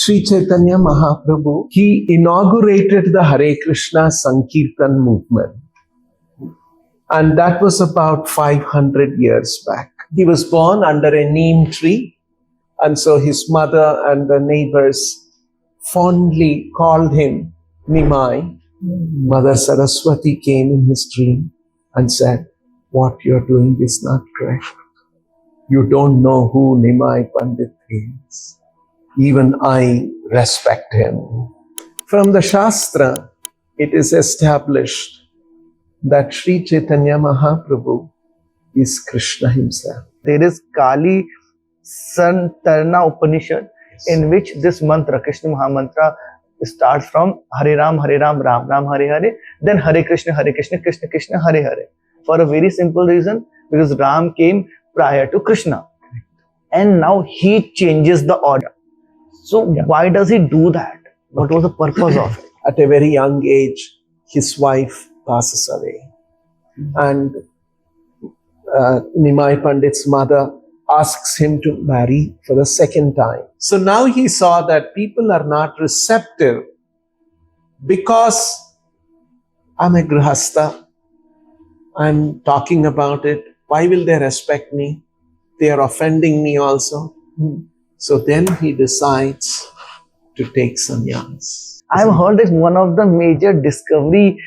Sri Chaitanya Mahaprabhu, he inaugurated the Hare Krishna Sankirtan movement. And that was about 500 years back. He was born under a neem tree. And so his mother and the neighbors fondly called him Nimai. Mother Saraswati came in his dream and said, "What you're doing is not correct. You don't know who Nimai Pandit is. Even I respect him." From the Shastra, it is established that Sri Chaitanya Mahaprabhu is Krishna himself. There is Kali Santarna Upanishad, in which this mantra, Krishna Mahamantra, starts from Hare Ram, Ram Ram, Hare Hare, then Hare Krishna, Krishna Krishna, Hare Hare. For a very simple reason, because Ram came prior to Krishna. And now he changes the order. So why does he do that? What was the purpose of it? At a very young age, his wife passes away. And Nimai Pandit's mother asks him to marry for the second time. So now he saw that people are not receptive because I'm a grihastha, I'm talking about it. Why will they respect me? They are offending me also. So then he decides to take sannyas. I've heard that one of the major discovery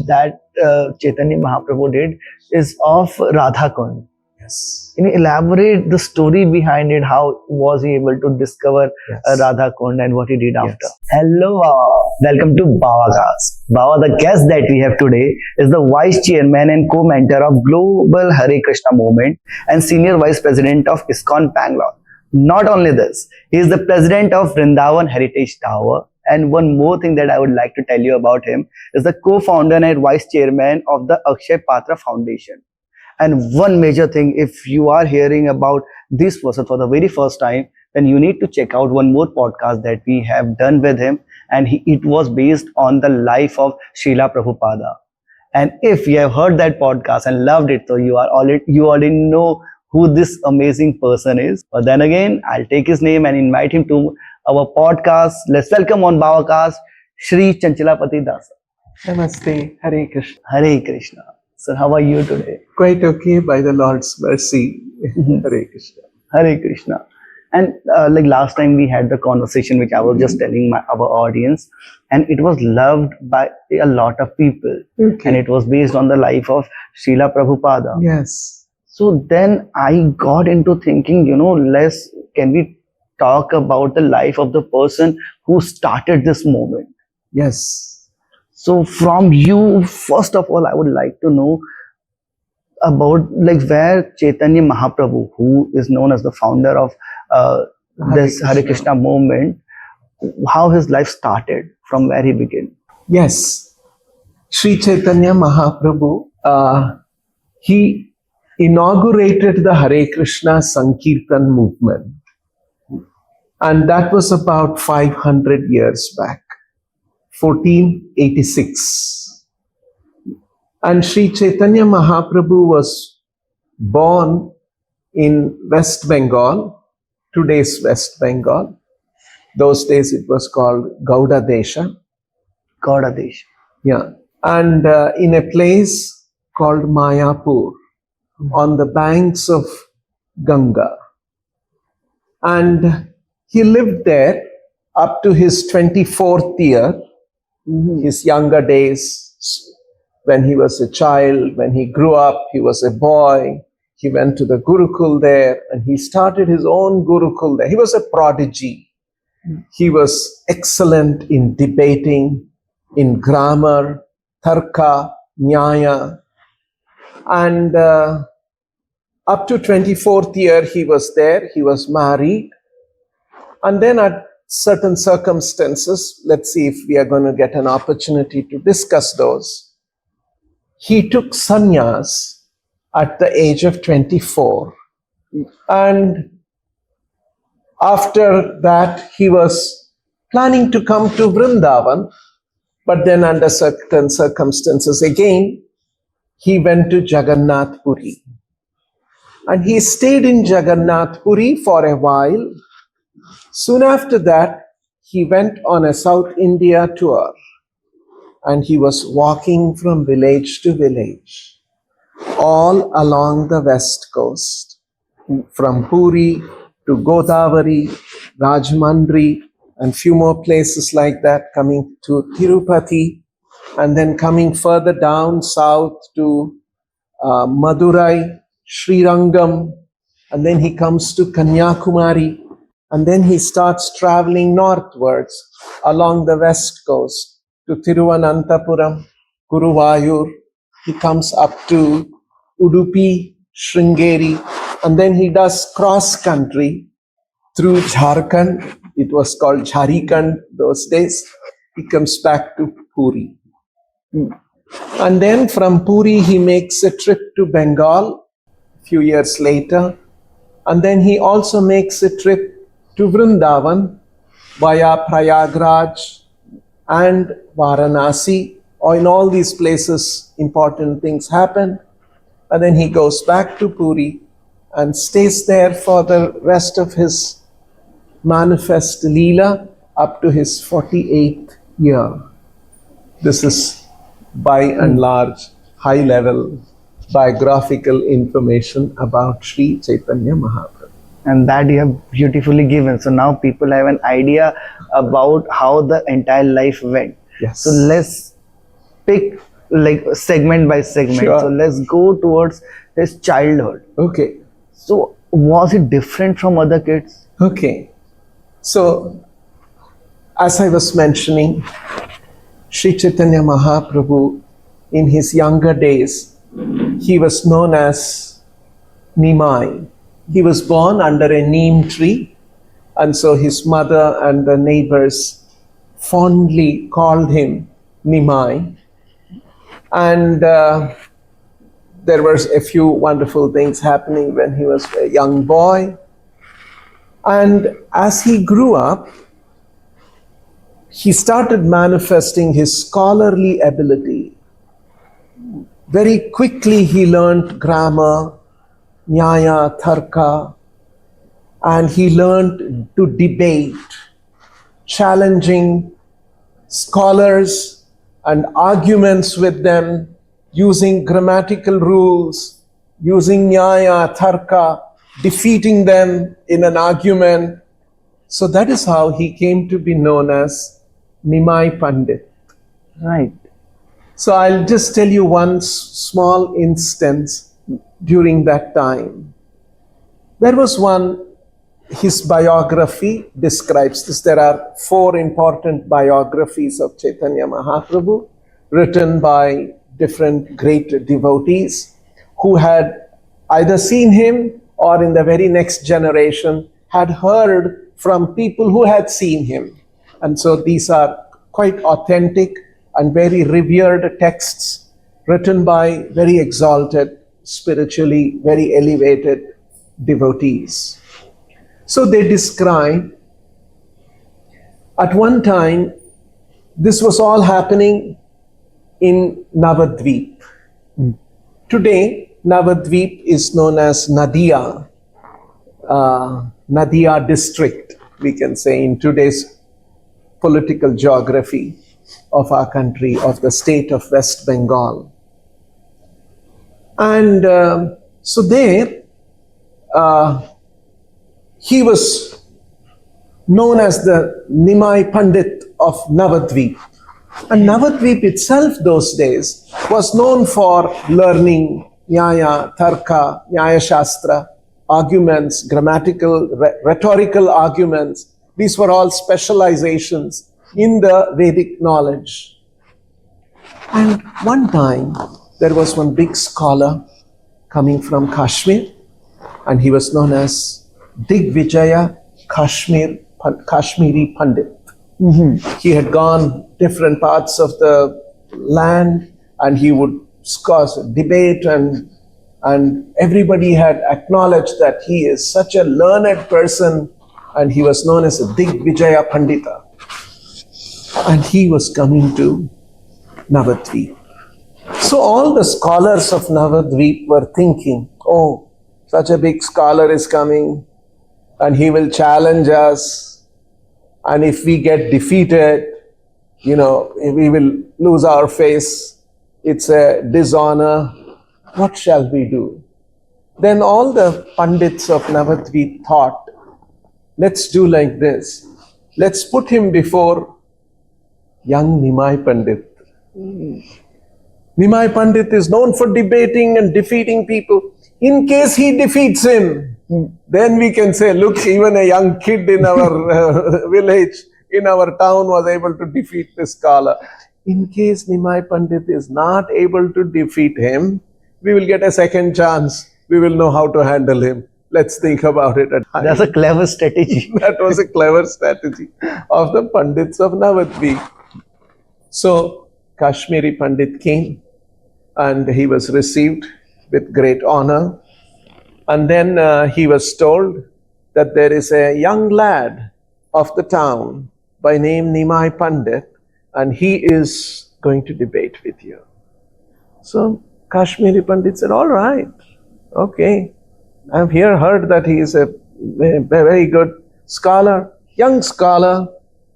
that Chaitanya Mahaprabhu did is of Radha Kund. Yes. Can you elaborate the story behind it? How was he able to discover Radha Kund and what he did after? Hello, welcome to Bhavacast. Bhava, the guest that we have today is the Vice Chairman and Co-Mentor of Global Hare Krishna Movement and Senior Vice President of ISKCON Bangalore. Not only this, he is the President of Vrindavan Heritage Tower. And one more thing that I would like to tell you about him is the co-founder and vice chairman of the Akshay Patra Foundation. And one major thing, if you are hearing about this person for the very first time, then you need to check out one more podcast that we have done with him. And it was based on the life of Srila Prabhupada. And if you have heard that podcast and loved it, so you already know who this amazing person is. But then again, I'll take his name and invite him to our podcast. Let's welcome on Bhavacast, Shri Chanchalapati Dasa. Namaste, Hare Krishna. Hare Krishna. Sir, how are you today? Quite okay by the Lord's mercy. Hare Krishna. Hare Krishna. And like last time we had the conversation which I was just telling our audience, and it was loved by a lot of people. And it was based on the life of Srila Prabhupada. Yes. So then I got into thinking, can we talk about the life of the person who started this movement? Yes. So from you, first of all, I would like to know about where Chaitanya Mahaprabhu, who is known as the founder of this Hare Krishna movement, how his life started, from where he began. Yes. Sri Chaitanya Mahaprabhu, he inaugurated the Hare Krishna Sankirtan movement. And that was about 500 years back, 1486. And Sri Chaitanya Mahaprabhu was born in West Bengal, today's West Bengal. Those days it was called Gauda Desha. Gauda Desha. Yeah. And in a place called Mayapur, on the banks of Ganga. And he lived there up to his 24th year, his younger days, when he was a child, when he grew up, he was a boy. He went to the Gurukul there and he started his own Gurukul there. He was a prodigy. He was excellent in debating, in grammar, tarka, nyaya. And up to 24th year, he was there. He was married. And then at certain circumstances, let's see if we are going to get an opportunity to discuss those. He took sannyas at the age of 24. And after that, he was planning to come to Vrindavan. But then under certain circumstances, again, he went to Jagannath Puri. And he stayed in Jagannath Puri for a while. Soon after that, he went on a South India tour and he was walking from village to village all along the west coast, from Puri to Godavari, Rajmandri, and few more places like that, coming to Tirupati, and then coming further down south to Madurai, Srirangam, and then he comes to Kanyakumari, and then he starts traveling northwards along the west coast to Tiruvananthapuram, Guruvayur. He comes up to Udupi, Sringeri, and then he does cross country through Jharkhand. It was called Jharkhand those days. He comes back to Puri. And then from Puri, he makes a trip to Bengal a few years later. And then he also makes a trip to Vrindavan via Prayagraj and Varanasi. Or in all these places, important things happen. And then he goes back to Puri and stays there for the rest of his manifest Leela up to his 48th year. This is by and large high level biographical information about Sri Chaitanya Mahaprabhu. And that you have beautifully given. So now people have an idea about how the entire life went. Yes. So let's pick like segment by segment. Sure. So let's go towards his childhood. Okay. So was it different from other kids? Okay. So, as I was mentioning, Sri Chaitanya Mahaprabhu, in his younger days, he was known as Nimai. He was born under a neem tree, and so his mother and the neighbors fondly called him Nimai. And there were a few wonderful things happening when he was a young boy. And as he grew up, he started manifesting his scholarly ability. Very quickly he learned grammar, nyaya, tarka, and he learned to debate, challenging scholars and arguments with them, using grammatical rules, using nyaya, tarka, defeating them in an argument. So that is how he came to be known as Nimai Pandit. Right. So I'll just tell you one small instance during that time. There was one, his biography describes this. There are 4 important biographies of Chaitanya Mahaprabhu written by different great devotees who had either seen him or in the very next generation had heard from people who had seen him. And so these are quite authentic and very revered texts written by very exalted, spiritually very elevated devotees. So they describe, at one time, this was all happening in Navadvip. Today, Navadvip is known as Nadia, Nadia district, we can say, in today's political geography of our country, of the state of West Bengal. And so there, he was known as the Nimai Pandit of Navadvip. And Navadvip itself those days was known for learning Nyaya, Tarka, Nyaya Shastra, arguments, grammatical, rhetorical arguments. These were all specializations in the Vedic knowledge. And one time, there was one big scholar coming from Kashmir, and he was known as Digvijaya Kashmiri Pandit. He had gone different parts of the land, and he would debate, and everybody had acknowledged that he is such a learned person, and he was known as a Digvijaya Pandita. And he was coming to Navadvip. So all the scholars of Navadvip were thinking, oh, such a big scholar is coming, and he will challenge us. And if we get defeated, we will lose our face. It's a dishonor. What shall we do? Then all the Pandits of Navadvip thought, let's do like this. Let's put him before young Nimai Pandit. Nimai Pandit is known for debating and defeating people. In case he defeats him, then we can say, look, even a young kid in our village, in our town was able to defeat this scholar. In case Nimai Pandit is not able to defeat him, we will get a second chance. We will know how to handle him. Let's think about it. That's a clever strategy. That was a clever strategy of the Pandits of Navadvip. So Kashmiri Pandit came and he was received with great honor. And then he was told that there is a young lad of the town by name Nimai Pandit, and he is going to debate with you. So Kashmiri Pandit said, all right, okay. I've heard that he is a very good scholar, young scholar.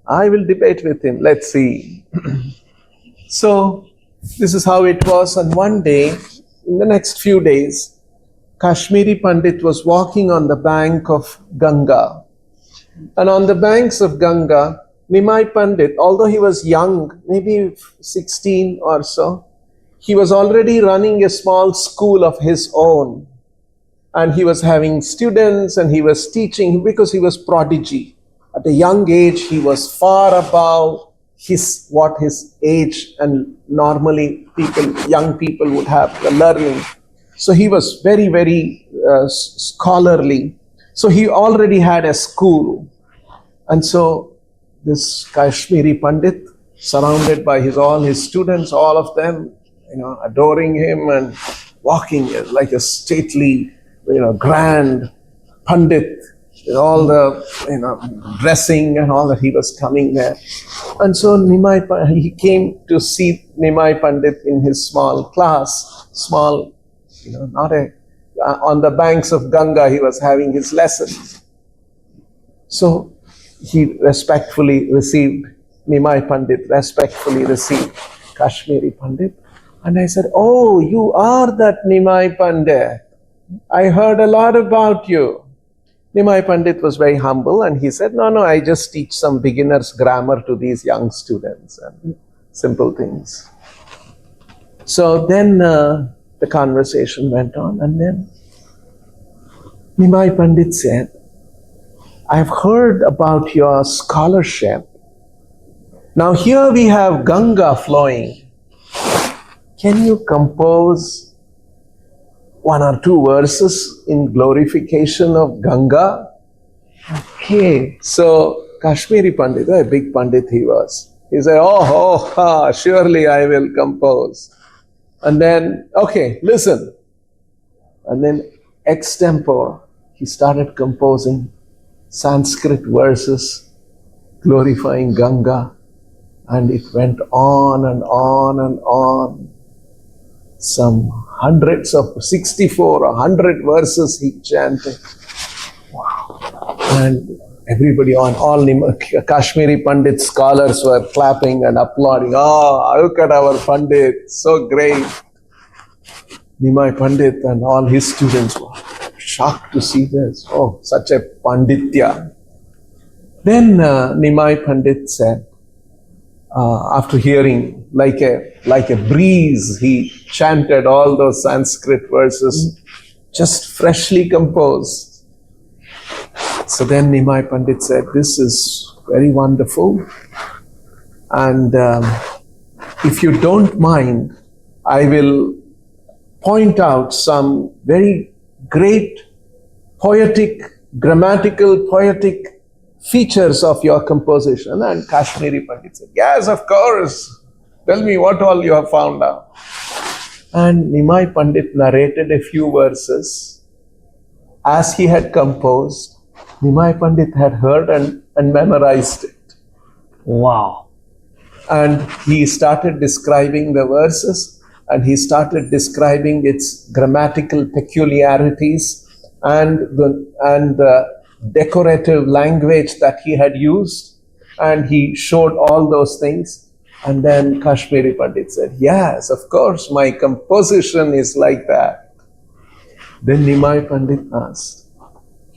I will debate with him. Let's see. So this is how it was. And one day, in the next few days, Kashmiri Pandit was walking on the bank of Ganga. And on the banks of Ganga, Nimai Pandit, although he was young, maybe 16 or so, he was already running a small school of his own. And he was having students and he was teaching because he was prodigy. At a young age, he was far above what his age and normally young people would have the learning. So he was very, very scholarly. So he already had a school. And so this Kashmiri Pandit, surrounded by all his students, all of them, adoring him and walking like a stately, grand Pandit, with all the, dressing and all that, he was coming there. And so he came to see Nimai Pandit in his small class, on the banks of Ganga, he was having his lessons. So he respectfully received, Nimai Pandit respectfully received Kashmiri Pandit. And I said, oh, you are that Nimai Pandit. I heard a lot about you. Nimai Pandit was very humble and he said, no, I just teach some beginner's grammar to these young students and simple things. So then the conversation went on, and then Nimai Pandit said, I've heard about your scholarship. Now here we have Ganga flowing. Can you compose one or two verses in glorification of Ganga? Okay. So Kashmiri Pandit, a big Pandit he was. He said, surely I will compose. And then, okay, listen. And then extempore, he started composing Sanskrit verses glorifying Ganga. And it went on and on and on. Some hundreds of 64 or 100 verses he chanted. Wow. And everybody all Kashmiri Pandit scholars were clapping and applauding. Oh, look at our Pandit, so great. Nimai Pandit and all his students were shocked to see this. Oh, such a Panditya. Then Nimai Pandit said, after hearing like a breeze, he chanted all those Sanskrit verses, just freshly composed. So then Nimai Pandit said, this is very wonderful. And if you don't mind, I will point out some very great grammatical, poetic features of your composition. And Kashmiri Pandit said, yes, of course. Tell me what all you have found out. And Nimai Pandit narrated a few verses as he had composed. Nimai Pandit had heard and memorized it. Wow. And he started describing the verses, and he started describing its grammatical peculiarities and the decorative language that he had used. And he showed all those things. And then Kashmiri Pandit said, yes, of course, my composition is like that. Then Nimai Pandit asked,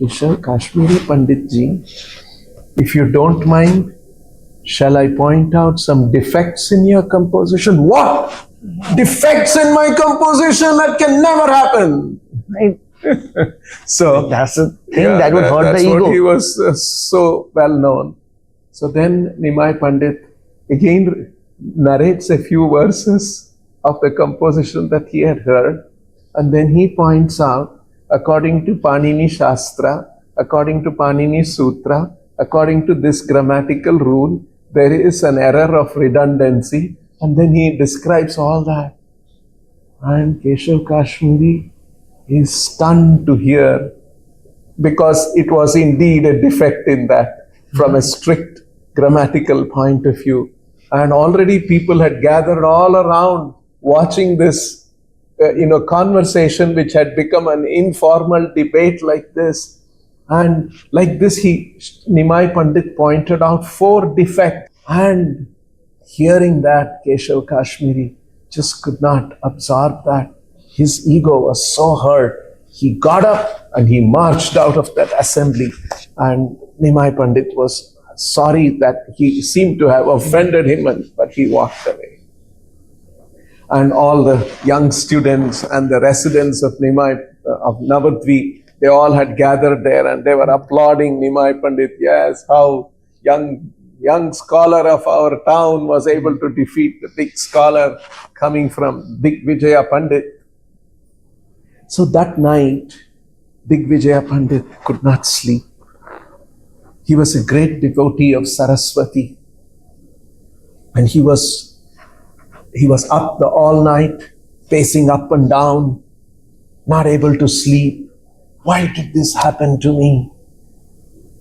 Keshav, Kashmiri Pandit ji, if you don't mind, shall I point out some defects in your composition? What? Defects in my composition? That can never happen. Right. So That's the thing that would hurt that's the what ego. he was so well known. So then Nimai Pandit again narrates a few verses of the composition that he had heard, and then he points out, according to Panini Shastra, according to Panini Sutra, according to this grammatical rule, there is an error of redundancy, and then he describes all that. And Keshav Kashmiri is stunned to hear, because it was indeed a defect in that from a strict grammatical point of view. And already people had gathered all around watching this conversation, which had become an informal debate like this. And like this, Nimai Pandit pointed out 4 defects. And hearing that, Keshav Kashmiri just could not absorb that. His ego was so hurt. He got up and he marched out of that assembly. And Nimai Pandit was sorry that he seemed to have offended him, but he walked away. And all the young students and the residents of Navadvip, they all had gathered there and they were applauding Nimai Pandit. Yes, how young scholar of our town was able to defeat the big scholar coming from Digvijaya Pandit. So that night, Digvijaya Pandit could not sleep. He was a great devotee of Saraswati, and he was up all night, pacing up and down, not able to sleep. Why did this happen to me?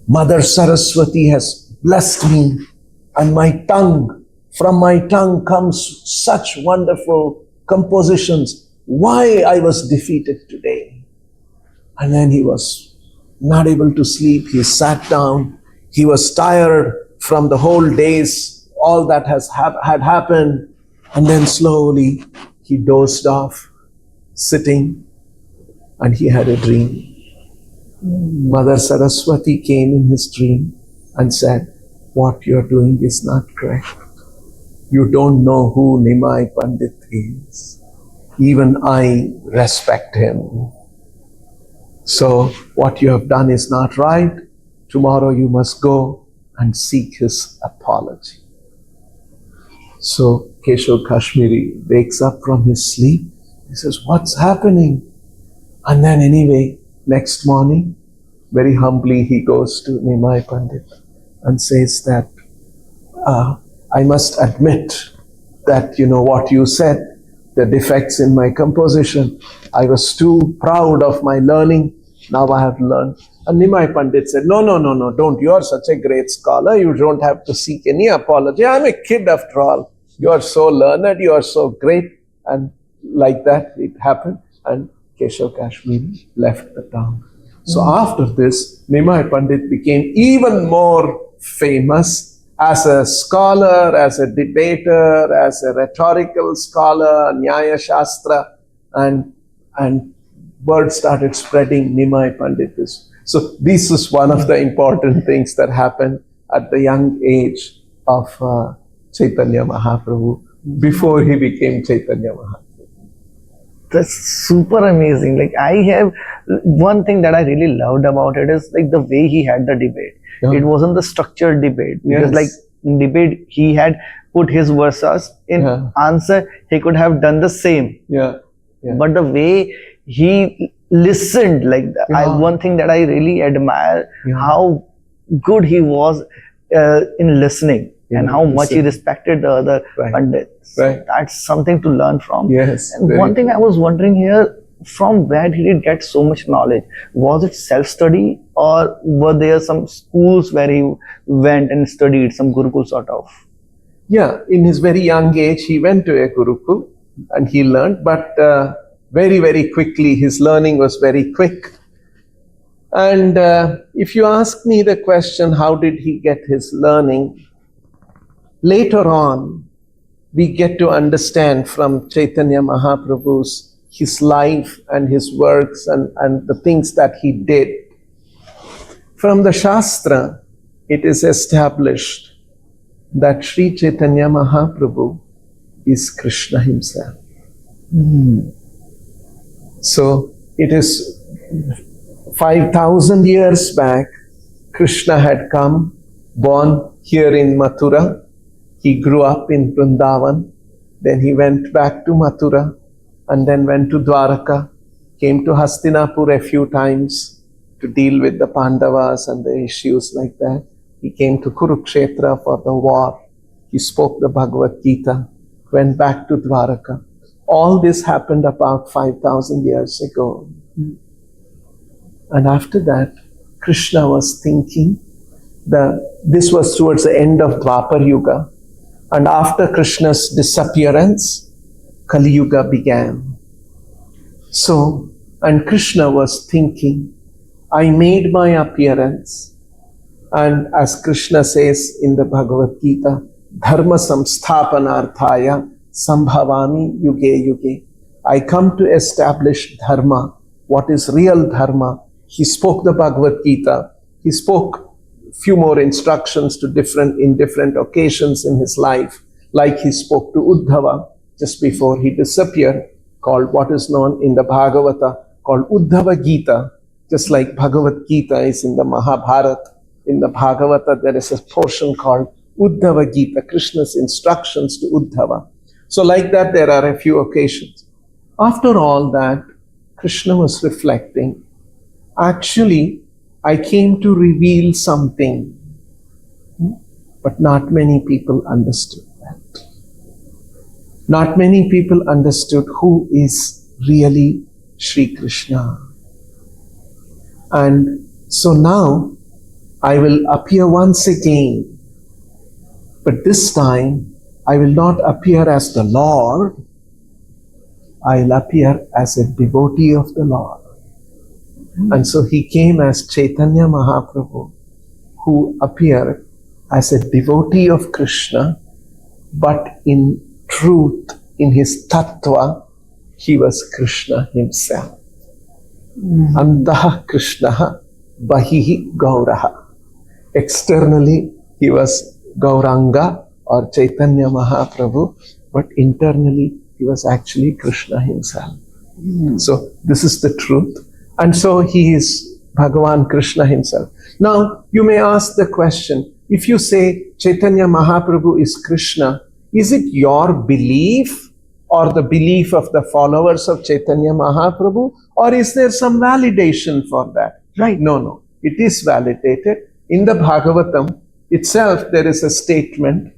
Mother Saraswati has blessed me, and from my tongue comes such wonderful compositions. Why I was defeated today? And then he was not able to sleep. He sat down. He was tired from the whole days, all that had happened. And then slowly he dozed off, sitting, and he had a dream. Mother Saraswati came in his dream and said, what you're doing is not correct. You don't know who Nimai Pandit is. Even I respect him. So what you have done is not right. Tomorrow you must go and seek his apology. So Keshav Kashmiri wakes up from his sleep. He says, what's happening? And then anyway, next morning, very humbly, he goes to Nimai Pandit and says that, I must admit that, what you said, the defects in my composition, I was too proud of my learning. Now I have learned. And Nimai Pandit said, no, don't. You are such a great scholar. You don't have to seek any apology. I'm a kid after all. You are so learned. You are so great. And like that, it happened. And Keshav Kashmiri left the town. So after this, Nimai Pandit became even more famous as a scholar, as a debater, as a rhetorical scholar, Nyaya Shastra, and word started spreading, Nimai Pandit is. So this is one of the important things that happened at the young age of Chaitanya Mahaprabhu, before he became Chaitanya Mahaprabhu. That's super amazing. Like, I have one thing that I really loved about it is like the way he had the debate. Yeah. It wasn't the structured debate, because Yes. like in debate he had put his verses in Yeah. answer. He could have done the same, Yeah. Yeah. but the way he listened, like Yeah. one thing that I really admire, Yeah. how good he was in listening, and how much he listen. respected the other Right. pandits. Right. That's something to learn from. Yes. And very one thing I was wondering here, from where did he get so much knowledge? Was it self-study, or were there some schools where he went and studied, some Gurukul sort of? Yeah, in his very young age, he went to a Gurukul and he learned, but very, very quickly, his learning was very quick. And if you ask me the question, how did he get his learning? Later on, we get to understand from Chaitanya Mahaprabhu's his life and his works and the things that he did. From the Shastra, it is established that Sri Chaitanya Mahaprabhu is Krishna himself. So it is 5,000 years back, Krishna had come, born here in Mathura. He grew up in Vrindavan. Then he went back to Mathura and then went to Dwaraka, came to Hastinapur a few times to deal with the Pandavas and the issues like that. He came to Kurukshetra for the war. He spoke the Bhagavad Gita, went back to Dwaraka. All this happened about 5,000 years ago. And after that, Krishna was thinking, this was towards the end of Dwapar Yuga. And after Krishna's disappearance, Kali Yuga began. So, and Krishna was thinking, I made my appearance. And as Krishna says in the Bhagavad Gita, Dharma samsthapanarthaya sambhavami yuge yuge. I come to establish Dharma. What is real Dharma? He spoke the Bhagavad Gita. He spoke few more instructions to in different occasions in his life. Like he spoke to Uddhava just before he disappeared, called what is known in the Bhagavata, called Uddhava Gita. Just like Bhagavad Gita is in the Mahabharata, in the Bhagavata there is a portion called Uddhava Gita, Krishna's instructions to Uddhava. So like that there are a few occasions. After all that, Krishna was reflecting, actually I came to reveal something, but not many people understood that. Not many people understood who is really Sri Krishna. And so now I will appear once again, but this time I will not appear as the Lord, I will appear as a devotee of the Lord. And so he came as Chaitanya Mahaprabhu, who appeared as a devotee of Krishna, but in truth, in his tattva, he was Krishna himself. Antaha Krishnaha Bahihi Gauraha. Externally, he was Gauranga or Chaitanya Mahaprabhu, but internally, he was actually Krishna himself. So this is the truth. And so he is Bhagavan Krishna himself. Now, you may ask the question, if you say Chaitanya Mahaprabhu is Krishna, is it your belief or the belief of the followers of Chaitanya Mahaprabhu, or is there some validation for that? Right? No. It is validated. In the Bhagavatam itself, there is a statement,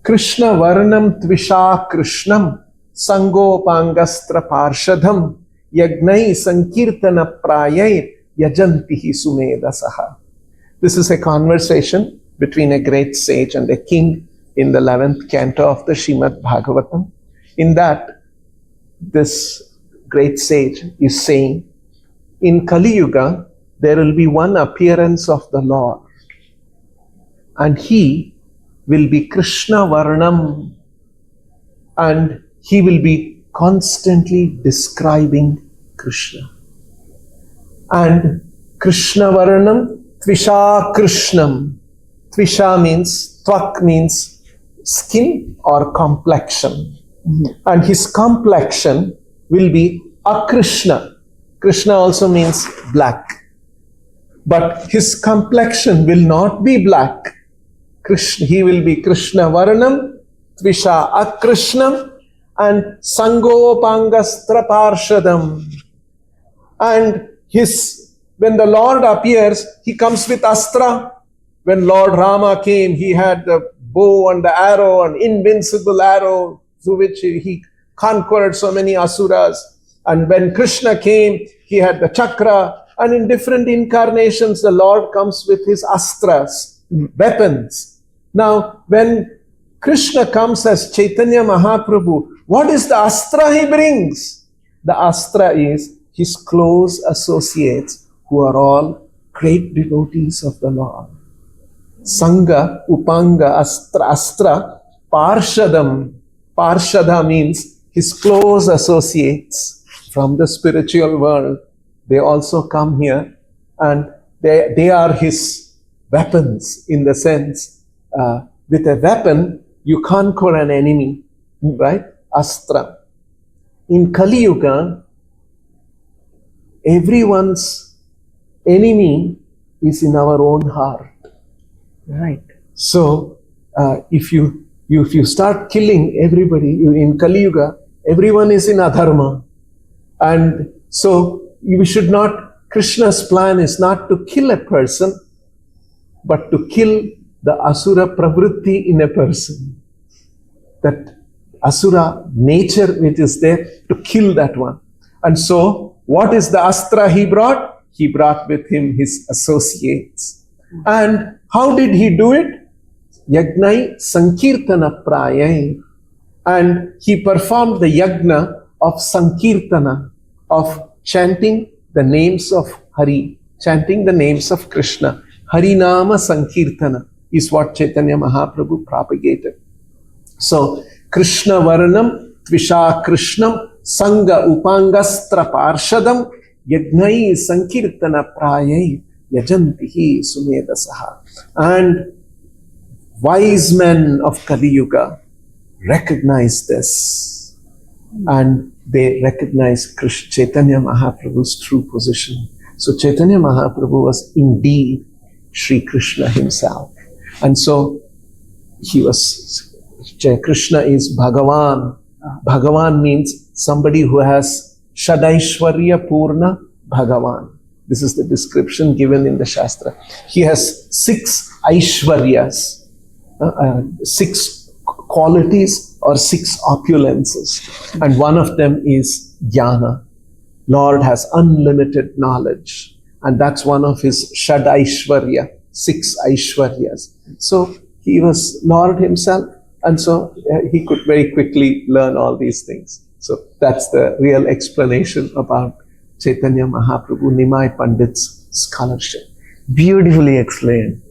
Krishna Varnam Tvisha Krishnam Sangopangastra Parshadham Yagnai Sankirtana Prayai Yajantihi Sumedasaha. This is a conversation between a great sage and a king in the 11th canto of the Srimad Bhagavatam. In that, this great sage is saying, in Kali Yuga, there will be one appearance of the Lord, and he will be Krishna Varnam, and he will be constantly describing Krishna. And Krishna Varnam, Tvisha Krishnam. Tvisha means, Tvak means skin or complexion. And his complexion will be Akrishna. Krishna also means black. But his complexion will not be black. He will be Krishna Varnam, Tvisha Akrishnam, and Sangopangastra Parshadam. And when the Lord appears, he comes with astra. When Lord Rama came, he had the bow and the arrow, an invincible arrow through which he conquered so many asuras. And when Krishna came, he had the chakra. And in different incarnations, the Lord comes with his astras, weapons. Now, when Krishna comes as Chaitanya Mahaprabhu, what is the astra he brings? The astra is his close associates who are all great devotees of the Lord. Sangha, Upanga, Astra, Parshadam. Parshada means his close associates from the spiritual world. They also come here, and they are his weapons, in the sense, with a weapon you conquer an enemy, right? Astra. In Kali Yuga, everyone's enemy is in our own heart. Right. So, if you start killing everybody in Kali Yuga, everyone is in adharma, and so we should not. Krishna's plan is not to kill a person, but to kill the asura pravritti in a person. That asura nature which is there, to kill that one. And so, what is the astra he brought? He brought with him his associates. And how did he do it? Yagnai Sankirtana Prayai. And he performed the yagna of Sankirtana, of chanting the names of Hari, chanting the names of Krishna. Harinama Sankirtana is what Chaitanya Mahaprabhu propagated. So, Krishna Varanam, Tvisha Krishnam, Sangha Upangastra Parshadam, Yagnai Sankirtana Prayai, Yajantihi Sumedasaha. And wise men of Kali Yuga recognize this, and they recognize Chaitanya Mahaprabhu's true position. So Chaitanya Mahaprabhu was indeed Sri Krishna himself. And so Krishna is Bhagavan. Bhagavan means somebody who has Shadaishwarya Purna Bhagavan. This is the description given in the Shastra. He has 6 Aishwaryas, 6 qualities or 6 opulences. And one of them is Jnana. Lord has unlimited knowledge. And that's one of his Shad Aishwarya, 6 Aishwaryas. So he was Lord himself. And so he could very quickly learn all these things. So that's the real explanation about Chaitanya Mahaprabhu, Nimai Pandit's scholarship. Beautifully explained.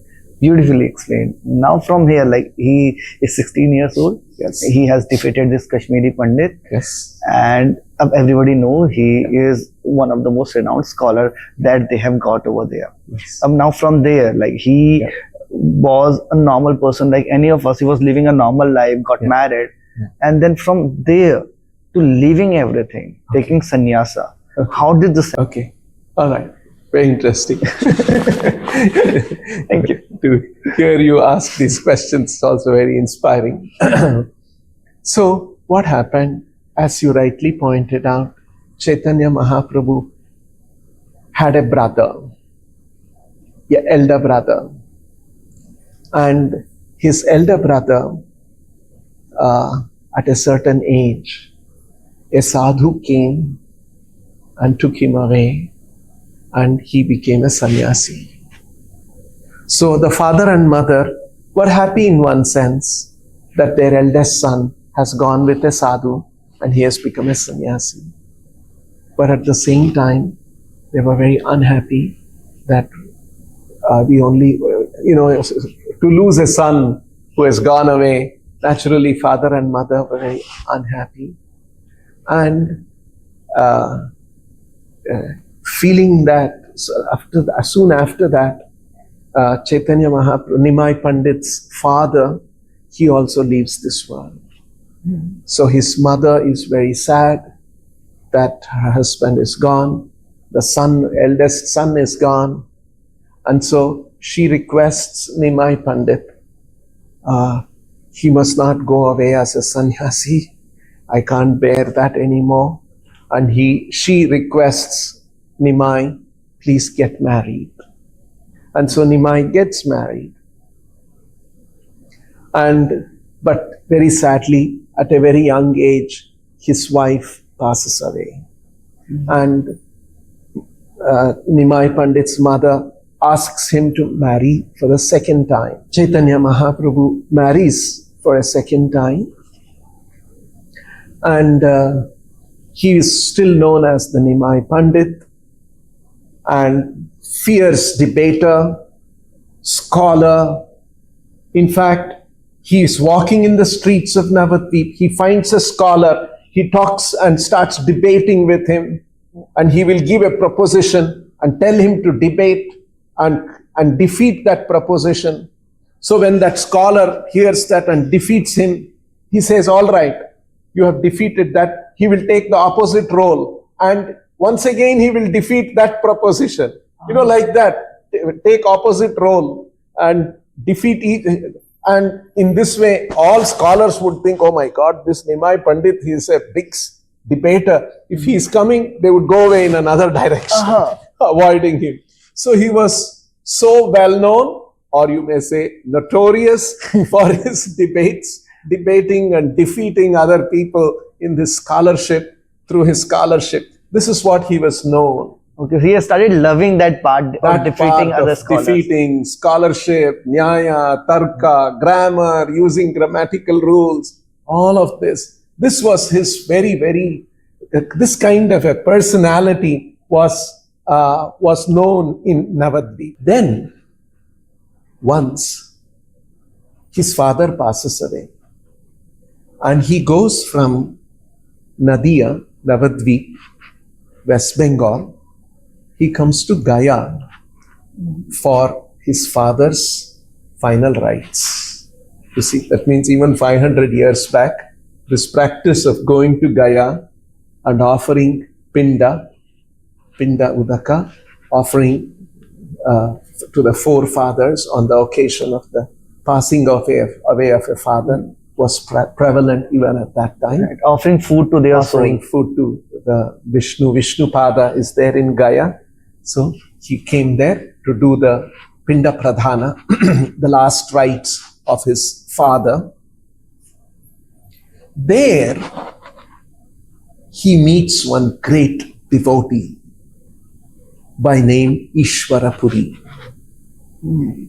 Beautifully explained. Now from here, like, he is 16 years old. Yes. He has defeated this Kashmiri Pandit. Yes. And everybody know he is one of the most renowned scholar that they have got over there. Yes. Now from there, like, he was a normal person like any of us. He was living a normal life, got married. And then from there to leaving everything, taking sannyasa. How did this happen? Okay. All right. Very interesting. Thank you. To hear you ask these questions is also very inspiring. So, what happened? As you rightly pointed out, Chaitanya Mahaprabhu had a brother, an elder brother. And his elder brother, at a certain age, a sadhu came and took him away, and he became a sannyasi. So the father and mother were happy in one sense that their eldest son has gone with a sadhu and he has become a sannyasi. But at the same time, they were very unhappy that to lose a son who has gone away, naturally father and mother were very unhappy. And feeling that, soon after that, Chaitanya Mahaprabhu, Nimai Pandit's father, he also leaves this world. So his mother is very sad that her husband is gone, the eldest son is gone, and so she requests Nimai Pandit, he must not go away as a sannyasi. I can't bear that anymore. And she requests Nimai, please get married. And so Nimai gets married. But very sadly, at a very young age, his wife passes away. And Nimai Pandit's mother asks him to marry for the second time. Chaitanya Mahaprabhu marries for a second time. And he is still known as the Nimai Pandit. And fierce debater, scholar. In fact, he is walking in the streets of Navadvip. He finds a scholar. He talks and starts debating with him. And he will give a proposition and tell him to debate and defeat that proposition. So when that scholar hears that and defeats him, he says, all right, you have defeated that. He will take the opposite role. And once again, he will defeat that proposition. You know, like that. Take opposite role and defeat each. And in this way, all scholars would think, oh my God, this Nimai Pandit, he is a big debater. If he is coming, they would go away in another direction, avoiding him. So he was so well known, or you may say notorious for his debates, debating and defeating other people in this scholarship, through his scholarship. This is what he was known. Okay, so he has started loving that part of defeating other scholars. Defeating scholarship, nyaya, tarka, grammar, using grammatical rules, all of this. This was his this kind of a personality was known in Navadvip. Then, once, his father passes away. And he goes from Nadia, Navadvip, West Bengal. He comes to Gaya for his father's final rites. You see, that means even 500 years back, this practice of going to Gaya and offering Pinda Udaka, offering to the forefathers on the occasion of the passing away of a father was prevalent even at that time. Right. Offering food to their soul. Offering food to the Vishnupada is there in Gaya. So he came there to do the Pinda Pradhana, the last rites of his father. There, he meets one great devotee by name Ishwarapuri.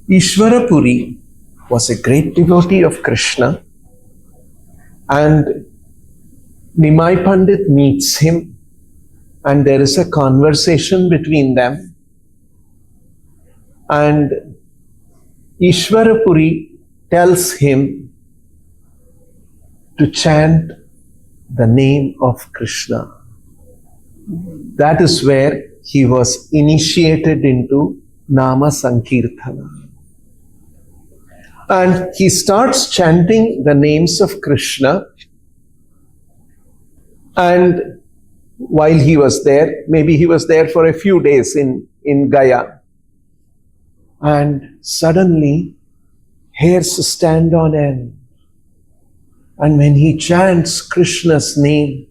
Ishwarapuri was a great devotee of Krishna, and Nimai Pandit meets him, and there is a conversation between them. And Ishwarapuri tells him to chant the name of Krishna. That is where he was initiated into Nama Sankirtana. And he starts chanting the names of Krishna. And while he was there, maybe he was there for a few days in Gaya. And suddenly, hairs stand on end. And when he chants Krishna's name,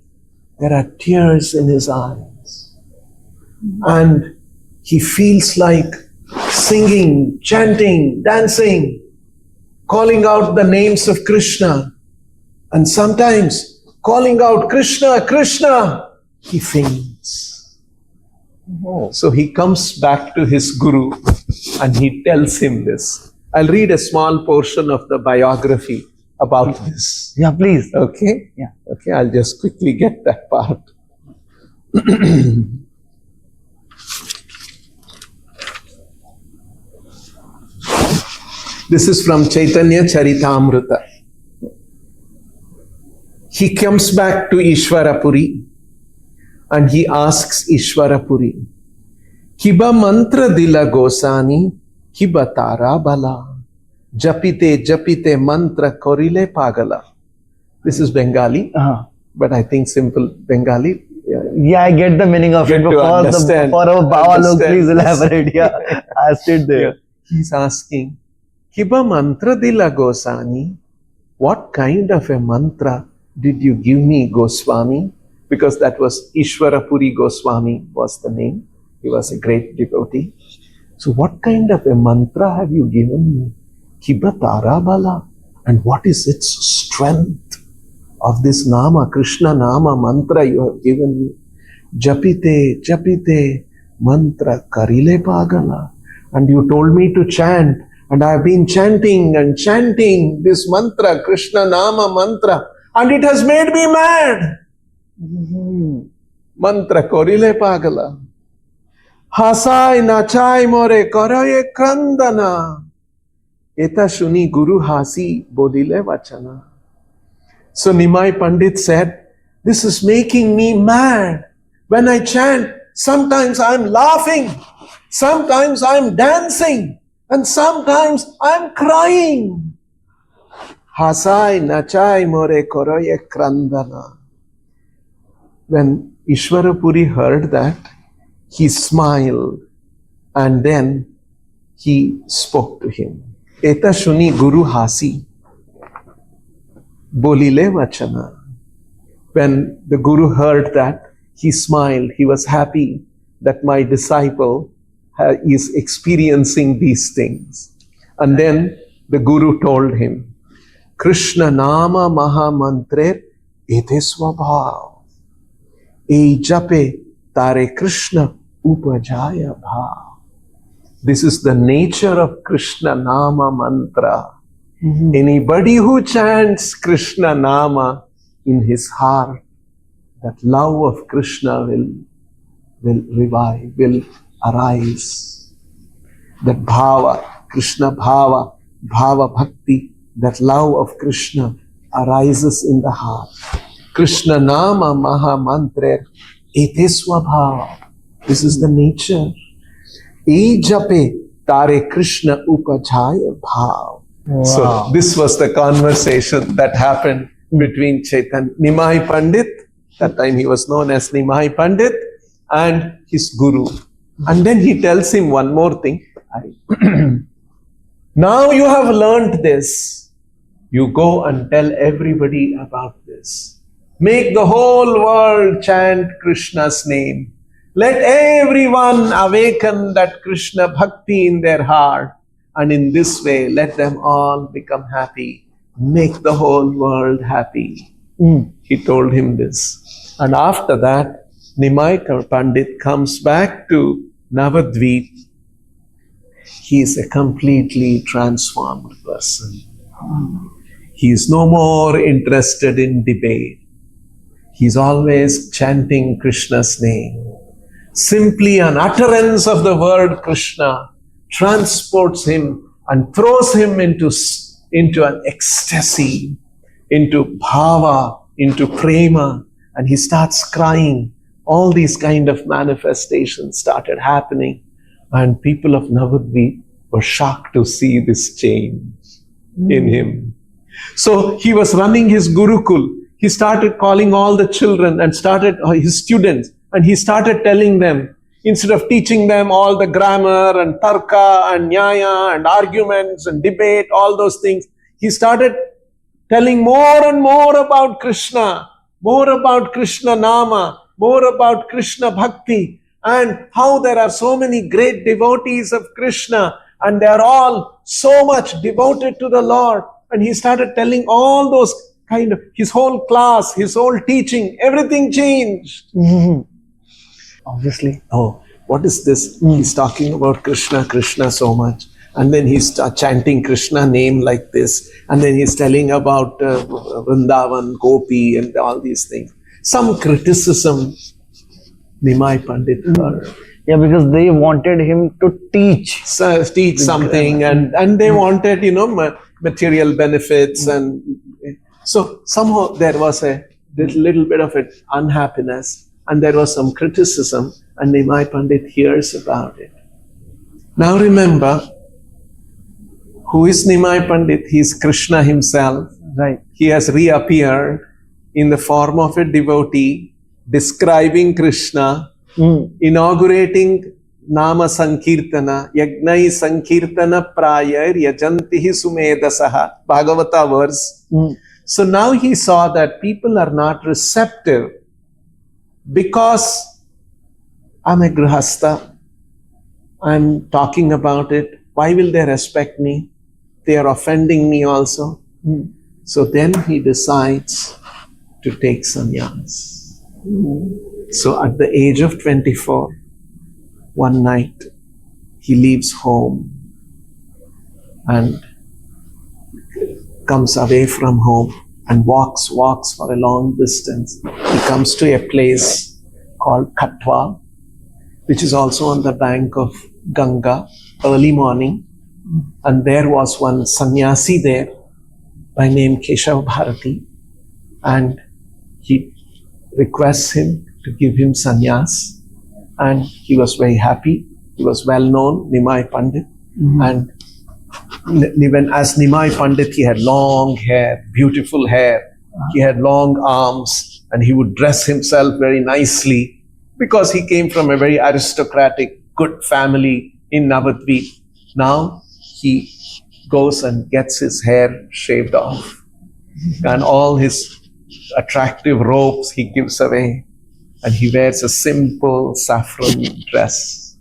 there are tears in his eyes. And he feels like singing, chanting, dancing, calling out the names of Krishna. And sometimes calling out Krishna, Krishna, he faints. So he comes back to his guru and he tells him this. I'll read a small portion of the biography about this. Yeah, please. Okay? Yeah. Okay, I'll just quickly get that part. This is from Chaitanya Charitamrita. He comes back to Ishwarapuri and he asks Ishwarapuri, Kiba mantra dila gosani, kiba tara bala, japite mantra korile pagala. This is Bengali, but I think simple Bengali. Yeah, I get the meaning of it. But for our Baba log, please elaborate. Yeah, I stayed there. Yeah. He's asking, Kiba mantra dila gosani, what kind of a mantra did you give me, Goswami? Because that was Ishwarapuri Goswami was the name. He was a great devotee. So what kind of a mantra have you given me? Kiba tara bala. And what is its strength of this Nama, Krishna Nama mantra you have given me? Japite mantra karile pagala. And you told me to chant. And I have been chanting and chanting this mantra, Krishna Nama mantra. And it has made me mad. Mantra korile pagala. Hasai nachai more karaye krandana. Eta shuni guru hasi bodile vachana. So Nimai Pandit said, this is making me mad. When I chant, sometimes I'm laughing, sometimes I'm dancing, and sometimes I'm crying. Hasai nachai more karaye krandana. When Ishwarapuri heard that, he smiled and then he spoke to him. Eta shuni guru hasi bolile vachana. When the guru heard that, he smiled. He was happy that my disciple is experiencing these things. And then the guru told him, Krishna nama maha mantre ete swabhav. E jape tare Krishna upajaya bhav. This is the nature of Krishna nama mantra. Anybody who chants Krishna nama in his heart, that love of Krishna will revive, will arise. That bhava, Krishna bhava, bhava bhakti, that love of Krishna arises in the heart. Krishna nama maha mantra ete swabhava. This is the nature. E jape tare Krishna upajaya bhav. Wow. So this was the conversation that happened between Nimai Pandit, that time he was known as Nimai Pandit, and his guru. And then he tells him one more thing. Now you have learned this. You go and tell everybody about this. Make the whole world chant Krishna's name. Let everyone awaken that Krishna bhakti in their heart. And in this way, let them all become happy. Make the whole world happy. He told him this. And after that, Nimai Pandit comes back to Navadvip. He is a completely transformed person. He is no more interested in debate. He is always chanting Krishna's name. Simply an utterance of the word Krishna transports him and throws him into an ecstasy, into bhava, into prema, and he starts crying. All these kind of manifestations started happening, and people of Navadvip were shocked to see this change in him. So he was running his Gurukul. He started calling all the children and his students, and he started telling them, instead of teaching them all the grammar and tarka and nyaya and arguments and debate, all those things, he started telling more and more about Krishna, more about Krishna Nama, more about Krishna Bhakti, and how there are so many great devotees of Krishna, and they are all so much devoted to the Lord. And he started telling all those his whole class, his whole teaching, everything changed. Obviously. Oh, what is this? He's talking about Krishna, Krishna so much. And then he's chanting Krishna name like this. And then he's telling about Vrindavan, Gopi and all these things. Some criticism Nimai Pandit heard. Yeah, because they wanted him to teach. Teach something and they wanted, material benefits. And so somehow there was a little bit of it unhappiness. And there was some criticism, and Nimai Pandit hears about it. Now remember, who is Nimai Pandit? He is Krishna himself. Right. He has reappeared in the form of a devotee, describing Krishna, inaugurating Nama Sankirtana, Yagnai Sankirtana Prayar Yajantihi Sumedasaha, Bhagavata verse. So now he saw that people are not receptive. Because I'm a grihastha, I'm talking about it, why will they respect me? They are offending me also. So then he decides to take sannyas. So at the age of 24, one night, he leaves home and comes away from home and walks for a long distance. He comes to a place called Katwa. which is also on the bank of Ganga, early morning. And there was one sannyasi there by name Keshav Bharati. And he requests him to give him sannyas. And he was very happy. He was well known, Nimai Pandit. And even as Nimai Pandit, he had long hair, beautiful hair. He had long arms, and he would dress himself very nicely because he came from a very aristocratic, good family in Navadvip. Now he goes and gets his hair shaved off, and all his attractive robes he gives away, and he wears a simple saffron dress.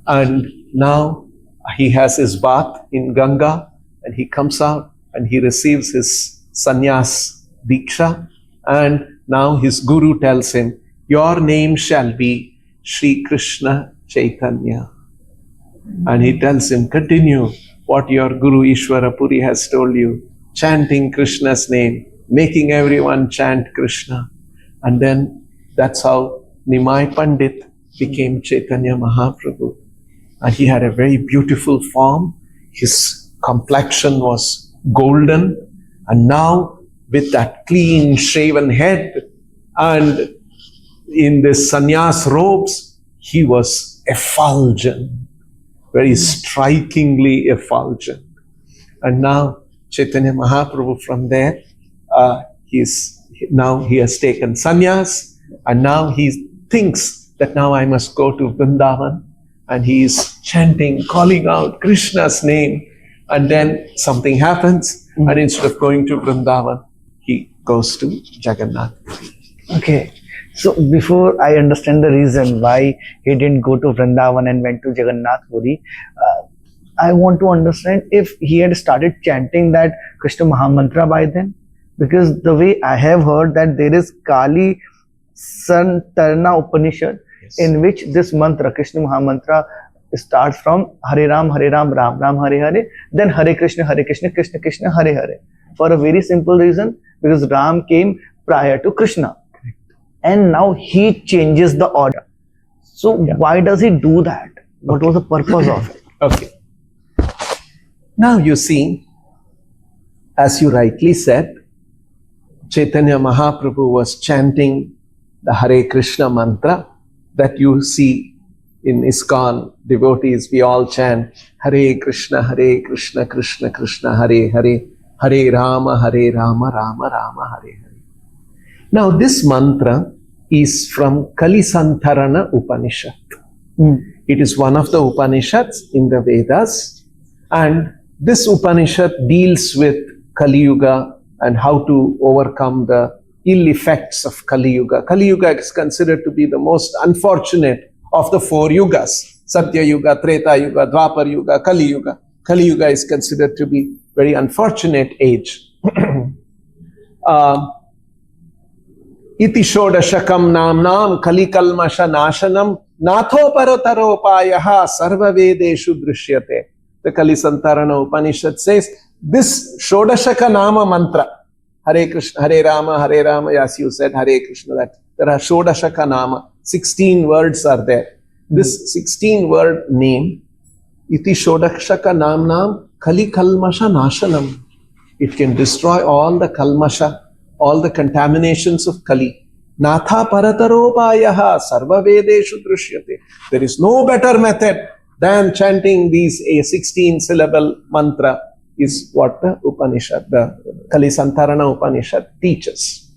And now he has his bath in Ganga, and he comes out and he receives his sannyas Diksha, and now his guru tells him, your name shall be Sri Krishna Chaitanya. And he tells him, continue what your Guru Ishwara Puri has told you, chanting Krishna's name, making everyone chant Krishna. And then that's how Nimai Pandit became Chaitanya Mahaprabhu. And he had a very beautiful form. His complexion was golden. And now with that clean shaven head and in the sannyas robes, he was effulgent, very strikingly effulgent. And now Chaitanya Mahaprabhu from there, he has taken sannyas, and now he thinks that now I must go to Vrindavan, and he is chanting, calling out Krishna's name, and then something happens, and instead of going to Vrindavan, he goes to Jagannath. Okay. So before I understand the reason why he didn't go to Vrindavan and went to Jagannath Puri, I want to understand if he had started chanting that Krishna Mahamantra by then. Because the way I have heard that there is Kali Santarna Upanishad, in which this mantra, Krishna Mahamantra, starts from Hare Ram, Ram Ram, Hare Hare, then Hare Krishna, Krishna Krishna, Hare Hare. For a very simple reason, because Ram came prior to Krishna. And now he changes the order. So why does he do that? What was the purpose of it? Okay. Now you see, as you rightly said, Chaitanya Mahaprabhu was chanting the Hare Krishna mantra that you see in ISKCON. Devotees, we all chant Hare Krishna, Krishna Krishna, Hare Hare, Hare Rama, Rama Rama, Hare Hare. Now this mantra is from Kalisantarana Upanishad. It is one of the Upanishads in the Vedas, and this Upanishad deals with Kali Yuga and how to overcome the ill effects of Kali Yuga. Kali Yuga is considered to be the most unfortunate of the four yugas: Satya Yuga, Treta Yuga, Dwapar Yuga, Kali Yuga. Kali Yuga is considered to be very unfortunate age. Iti shodashakam namnam kalikalmasha nashanam natho parotaropayaha sarva vedeshu drishyate. The Kalisantarana Upanishad says this shodashaka nama mantra, Hare Krishna, Hare Rama, as you said, Hare Krishna, that there are shodashaka nama, 16 words are there. This 16-word name, iti shodashaka namnam kalikalmasha nashanam. It can destroy all the kalmasha, all the contaminations of Kali. Natha parataropayaha sarva vedeshu drishyate. There is no better method than chanting these 16-syllable mantra, is what the Upanishad, the Kalisantarana Upanishad teaches.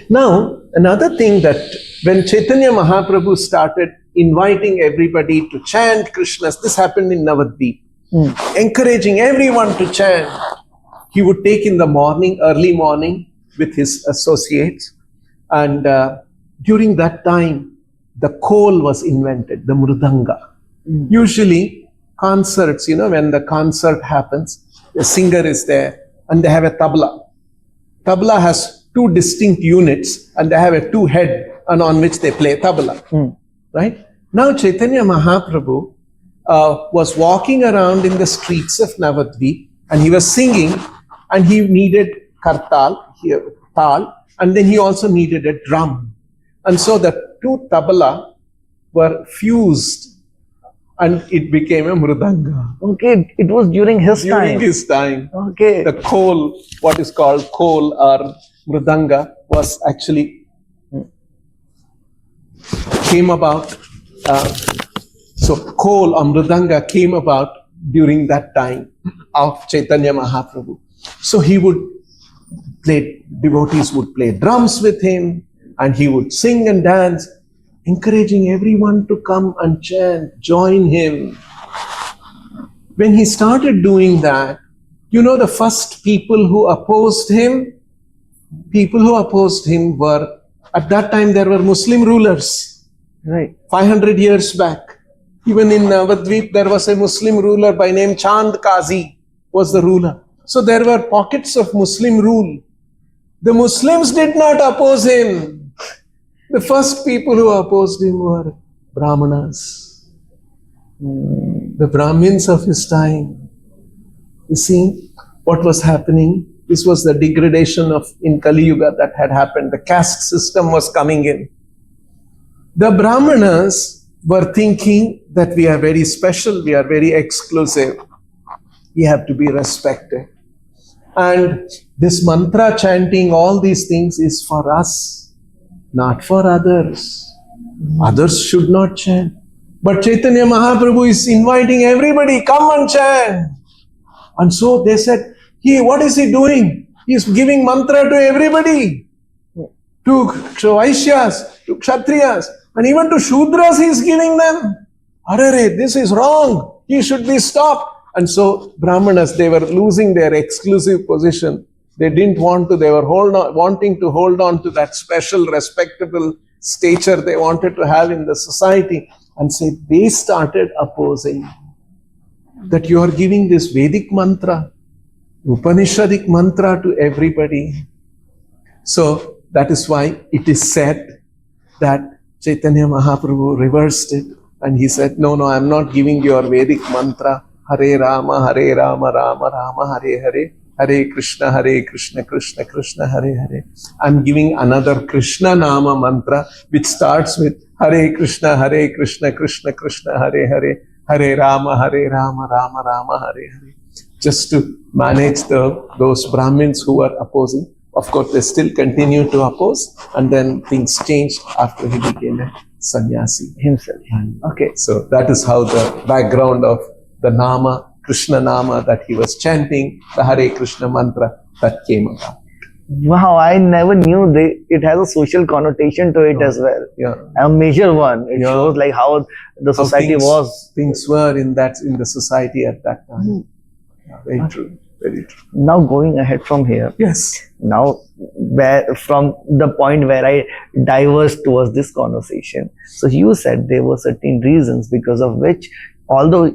Now, another thing that when Chaitanya Mahaprabhu started inviting everybody to chant Krishna's, this happened in Navadvip, encouraging everyone to chant. He would take in the morning, early morning, with his associates, and during that time, the khol was invented, the mridanga. Usually, concerts, when the concert happens, the singer is there, and they have a tabla. Tabla has two distinct units, and they have a two head, and on which they play tabla. Right? Now, Chaitanya Mahaprabhu was walking around in the streets of Navadvip, and he was singing, and he needed kartal, tal, and then he also needed a drum. And so the two tabla were fused and it became a mridanga. Okay, it was during his During time. his time, Okay. the khol, what is called khol or mridanga, was actually came about. So khol or mridanga came about during that time of Chaitanya Mahaprabhu. So he would play, devotees would play drums with him, and he would sing and dance, encouraging everyone to come and chant, join him. When he started doing that, the first people who opposed him were, at that time there were Muslim rulers. Right. 500 years back. Even in Navadvip, there was a Muslim ruler by name Chand Qazi was the ruler. So there were pockets of Muslim rule. The Muslims did not oppose him. The first people who opposed him were Brahmanas. The Brahmins of his time. You see what was happening? This was the degradation in Kali Yuga that had happened. The caste system was coming in. The Brahmanas were thinking that we are very special, we are very exclusive. We have to be respected. And this mantra chanting, all these things is for us, not for others. Others should not chant. But Chaitanya Mahaprabhu is inviting everybody, come and chant. And so they said, what is he doing? He is giving mantra to everybody. To Vaishyas, to Kshatriyas, and even to Shudras he is giving them. Arare, this is wrong. He should be stopped. And so Brahmanas, they were losing their exclusive position. They didn't want to, they were wanting to hold on to that special, respectable stature they wanted to have in the society. And so they started opposing that you are giving this Vedic mantra, Upanishadic mantra to everybody. So that is why it is said that Chaitanya Mahaprabhu reversed it and he said, no, I am not giving your Vedic mantra, Hare Rama, Rama Rama, Hare Hare, Hare Krishna, Krishna Krishna, Hare Hare. I am giving another Krishna Nama mantra which starts with Hare Krishna, Krishna Krishna, Hare Hare, Hare Rama, Rama Rama, Hare Hare. Just to manage those Brahmins who were opposing. Of course, they still continue to oppose, and then things changed after he became a sannyasi Himself. Okay. So that is how the background of the Nama, Krishna Nama that he was chanting, the Hare Krishna mantra that came about. Wow, I never knew it has a social connotation to it as well. Yeah. A major one. It shows like how the society was. Things were in the society at that time. Yeah, very true. Very true. Now going ahead from here. Yes. Now, from the point where I diverged towards this conversation. So you said there were certain reasons because of which, although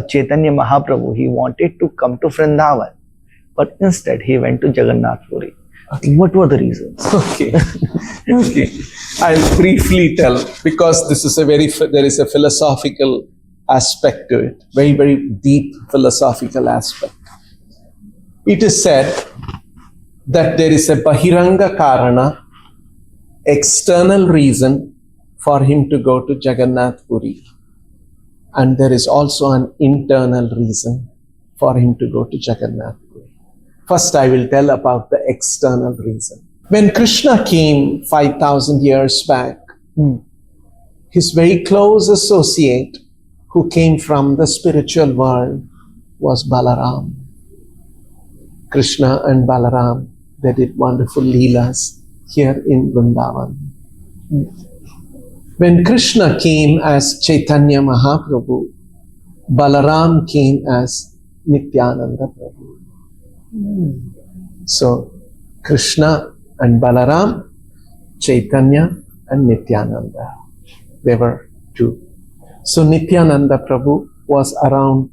Chaitanya Mahaprabhu, he wanted to come to Vrindavan, but instead he went to Jagannath Puri. Okay. What were the reasons? Okay. I'll briefly tell, because there is a philosophical aspect to it, very, very deep philosophical aspect. It is said that there is a Bahiranga Karana, external reason for him to go to Jagannath Puri. And there is also an internal reason for him to go to Jagannath Puri. First, I will tell about the external reason. When Krishna came 5,000 years back, his very close associate who came from the spiritual world was Balaram. Krishna and Balaram, they did wonderful leelas here in Vrindavan. When Krishna came as Chaitanya Mahaprabhu, Balaram came as Nityananda Prabhu. So, Krishna and Balaram, Chaitanya and Nityananda. They were two. So, Nityananda Prabhu was around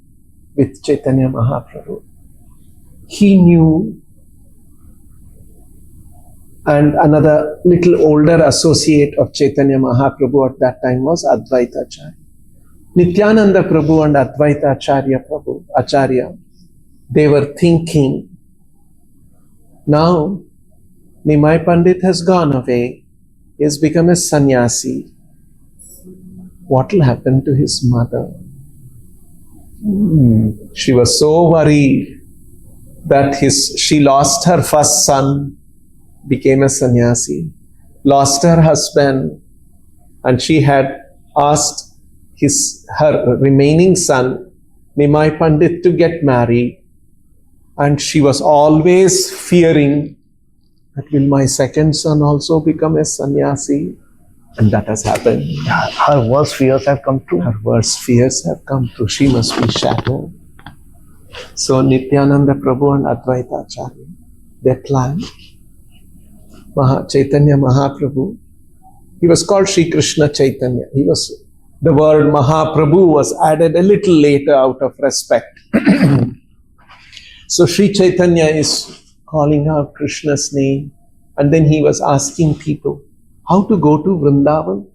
with Chaitanya Mahaprabhu. He knew, and another little older associate of Chaitanya Mahaprabhu at that time was Advaita Acharya. Nityananda Prabhu and Advaita Acharya, they were thinking, now Nimai Pandit has gone away, he has become a sannyasi. what will happen to his mother? She was so worried that she lost her first son, became a sannyasi, lost her husband, and she had asked her remaining son, Nimai Pandit, to get married. And she was always fearing that will my second son also become a sannyasi? And that has happened. Her worst fears have come true. Her worst fears have come true. She must be shattered. So Nityananda Prabhu and Advaita Acharya, they planned. Chaitanya Mahaprabhu, he was called Sri Krishna Chaitanya. The word Mahaprabhu was added a little later out of respect. So Sri Chaitanya is calling out Krishna's name, and then he was asking people how to go to Vrindavan.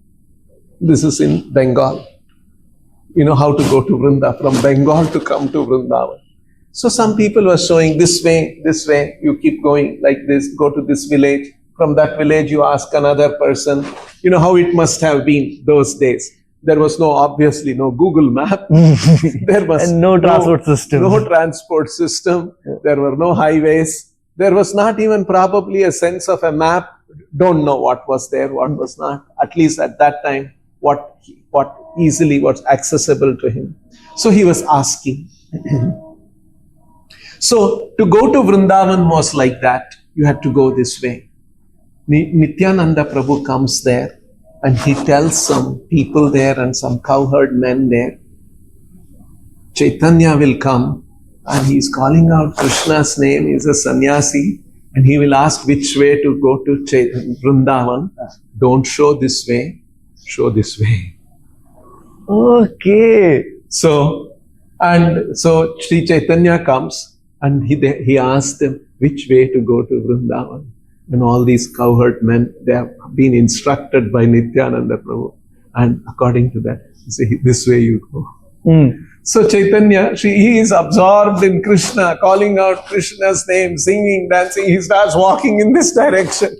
This is in Bengal. You know how to go to Vrindavan, from Bengal to come to Vrindavan. So some people were showing this way, you keep going like this, go to this village. From that village, you ask another person. You know how it must have been those days. There was obviously no Google map. There was and no transport system. No transport system. There were no highways. There was not even probably a sense of a map. Don't know what was there, what was not. At least at that time, what easily was accessible to him. So he was asking. So to go to Vrindavan was like that. You had to go this way. Nityananda Prabhu comes there and he tells some people there and some cowherd men there, Chaitanya will come and he's calling out Krishna's name. He's a sannyasi and he will ask which way to go to Vrindavan. Don't show this way, show this way. Okay. So Sri Chaitanya comes and he asked them which way to go to Vrindavan. And all these cowherd men, they have been instructed by Nityananda Prabhu. And according to that, say, this way you go. So Chaitanya, he is absorbed in Krishna, calling out Krishna's name, singing, dancing. He starts walking in this direction.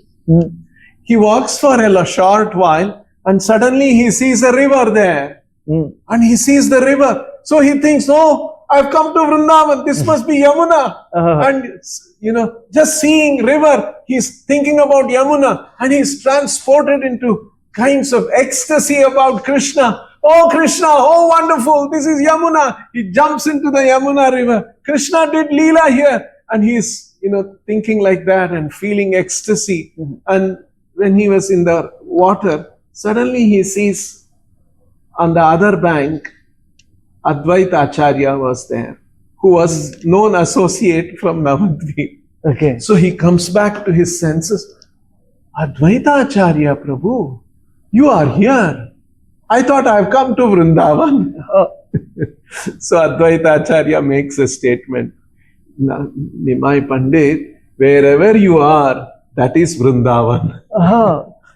He walks for a short while and suddenly he sees a river there. And he sees the river. So he thinks, oh, I've come to Vrindavan. This must be Yamuna. And, just seeing river, he's thinking about Yamuna and he's transported into kinds of ecstasy about Krishna. Oh, Krishna, oh, wonderful. This is Yamuna. He jumps into the Yamuna river. Krishna did Leela here. And he's, thinking like that and feeling ecstasy. And when he was in the water, suddenly he sees on the other bank, Advaita Acharya was there, who was known associate from Navadvip. Okay. So he comes back to his senses. Advaita Acharya, Prabhu, you are here. I thought I've come to Vrindavan. So Advaita Acharya makes a statement. Nimai Pandit, wherever you are, that is Vrindavan.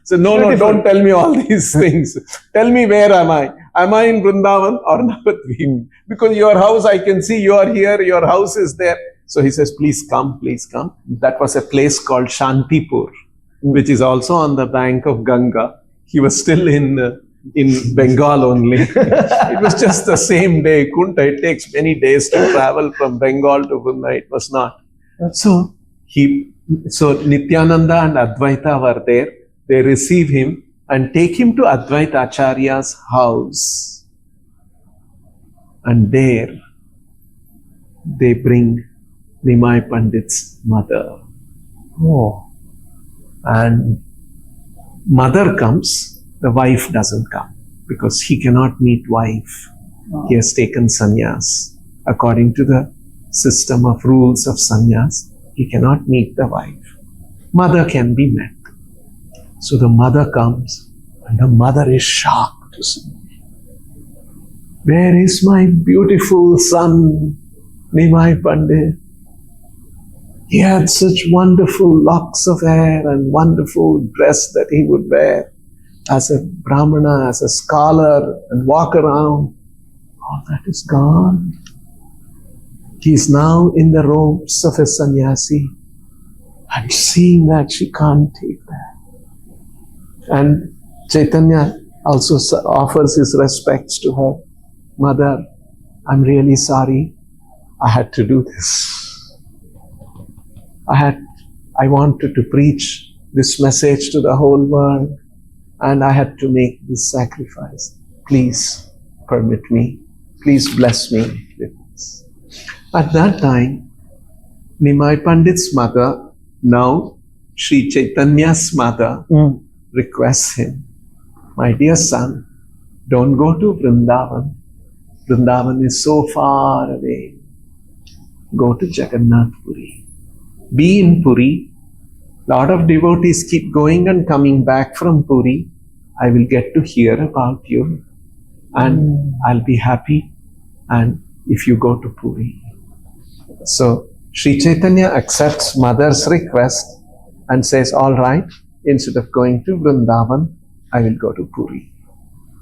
So no, don't tell me all these things. Tell me, where am I? Am I in Vrindavan or Navadvip? Because your house, I can see you are here, your house is there. So he says, please come, please come. That was a place called Shantipur, which is also on the bank of Ganga. He was still in Bengal only. It was just the same day. Kunta, it takes many days to travel from Bengal to Vrindavan. It was not. So Nityananda and Advaita were there. They receive him and take him to Advaita Acharya's house. And there they bring Nimai Pandit's mother. Oh. And mother comes, the wife doesn't come because he cannot meet wife. He has taken sannyas. According to the system of rules of sannyas, he cannot meet the wife. Mother can be met. So the mother comes and the mother is shocked to see. Where is my beautiful son, Nimai Pandit? He had such wonderful locks of hair and wonderful dress that he would wear as a Brahmana, as a scholar, and walk around. All that is gone. He is now in the robes of a sannyasi. And seeing that, she can't take that. And Chaitanya also offers his respects to her. Mother, I'm really sorry I had to do this. I wanted to preach this message to the whole world, and I had to make this sacrifice. Please permit me. Please bless me with this. At that time, Nimai Pandit's mother, now Sri Chaitanya's mother, requests him, my dear son, don't go to Vrindavan. Vrindavan is so far away. Go to Jagannath Puri. Be in Puri. Lot of devotees keep going and coming back from Puri. I will get to hear about you and I'll be happy and if you go to Puri. So Sri Chaitanya accepts mother's request and says, all right, instead of going to Vrindavan, I will go to Puri.